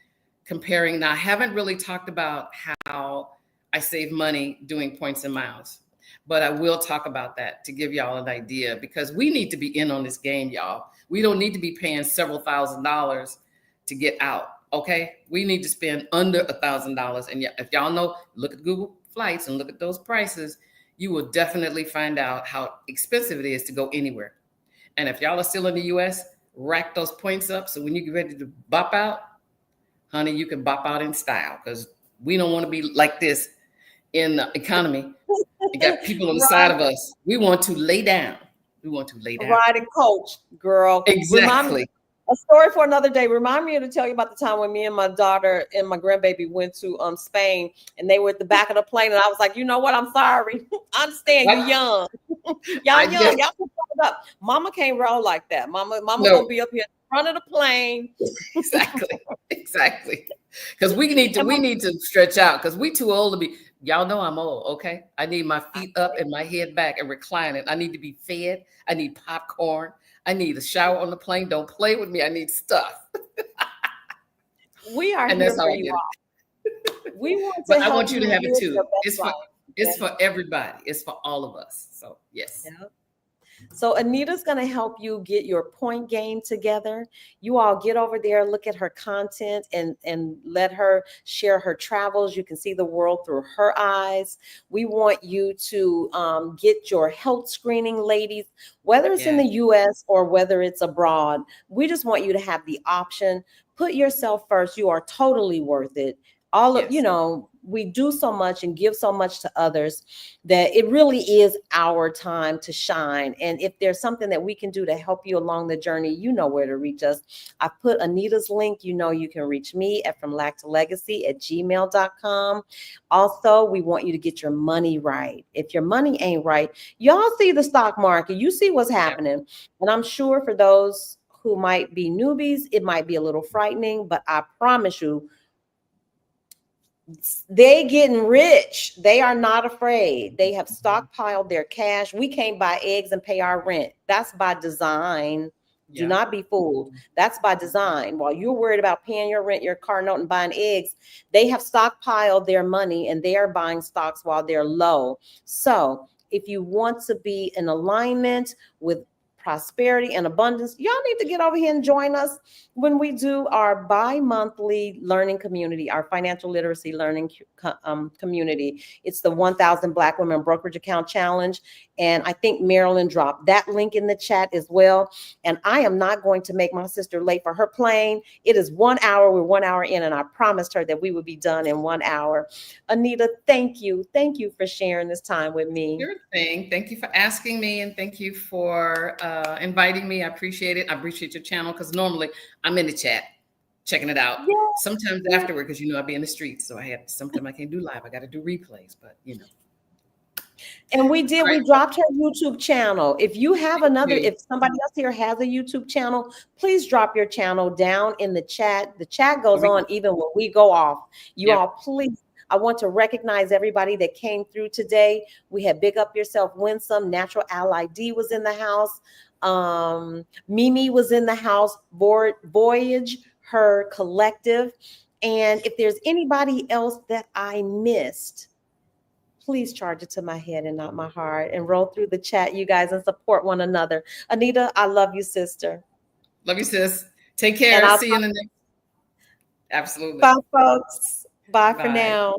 comparing. Now, I haven't really talked about how I save money doing points and miles, but I will talk about that to give y'all an idea because we need to be in on this game, y'all. We don't need to be paying several $1,000s to get out. Okay, we need to spend under $1,000. And if y'all know, look at Google Flights and look at those prices, you will definitely find out how expensive it is to go anywhere. And if y'all are still in the US, rack those points up. So when you get ready to bop out, honey, you can bop out in style because we don't want to be like this in the economy. You got people on the side of us. We want to lay down. Riding coach, girl. Exactly. A story for another day. Remind me to tell you about the time when me and my daughter and my grandbaby went to Spain and they were at the back of the plane and I was like, you know what? I'm sorry. I understand you're young. Y'all young. Y'all can fuck it up. Mama can't roll like that. Mama gonna be up here in front of the plane. Exactly. Because we need to stretch out because we too old to be. Y'all know I'm old, okay? I need my feet up and my head back and reclining. I need to be fed. I need popcorn. I need a shower on the plane. Don't play with me. I need stuff. We are here for you all. We want to I want you to have it too. It's for everybody. It's for all of us. So yes. So Anita's going to help you get your point game together. You all get over there, look at her content, and let her share her travels. You can see the world through her eyes. We want you to get your health screening, ladies, whether it's in Yeah. the U.S. or whether it's abroad. We just want you to have the option. Put yourself first. You are totally worth it. All of, Yes. we do so much and give so much to others that it really is our time to shine. And if there's something that we can do to help you along the journey, you know where to reach us. I put Anita's link. You can reach me at fromlacktolegacy@gmail.com. Also, we want you to get your money right. If your money ain't right, y'all see the stock market, you see what's Yeah. happening. And I'm sure for those who might be newbies, it might be a little frightening, but I promise you, they getting rich. They are not afraid. They have stockpiled their cash. We can't buy eggs and pay our rent. That's by design. Do Yeah. not be fooled. That's by design. While you're worried about paying your rent, your car note, and buying eggs, they have stockpiled their money and they are buying stocks while they're low. So if you want to be in alignment with prosperity and abundance, y'all need to get over here and join us when we do our bi-monthly learning community, our financial literacy learning community. It's the 1,000 Black Women Brokerage Account Challenge. And I think Marilyn dropped that link in the chat as well. And I am not going to make my sister late for her plane. It is 1 hour. We're 1 hour in, and I promised her that we would be done in 1 hour. Anita, thank you. Thank you for sharing this time with me. Sure thing. Thank you for asking me, and thank you for inviting me. I appreciate it. I appreciate your channel because normally I'm in the chat checking it out. Yeah. Sometimes afterward, because I'll be in the streets, so sometimes I can't do live. I got to do replays, but And we dropped her YouTube channel. If you have if somebody else here has a YouTube channel, please drop your channel down in the chat. The chat goes on even when we go off. You all, please, I want to recognize everybody that came through today. We had Big Up Yourself, Winsome, Natural Ally D was in the house. Mimi was in the house, Voyage, her collective. And if there's anybody else that I missed, please charge it to my head and not my heart, and roll through the chat, you guys, and support one another. Anita, I love you, sister. Love you, sis. Take care. See you in the next. Absolutely. Bye, folks. Bye for now.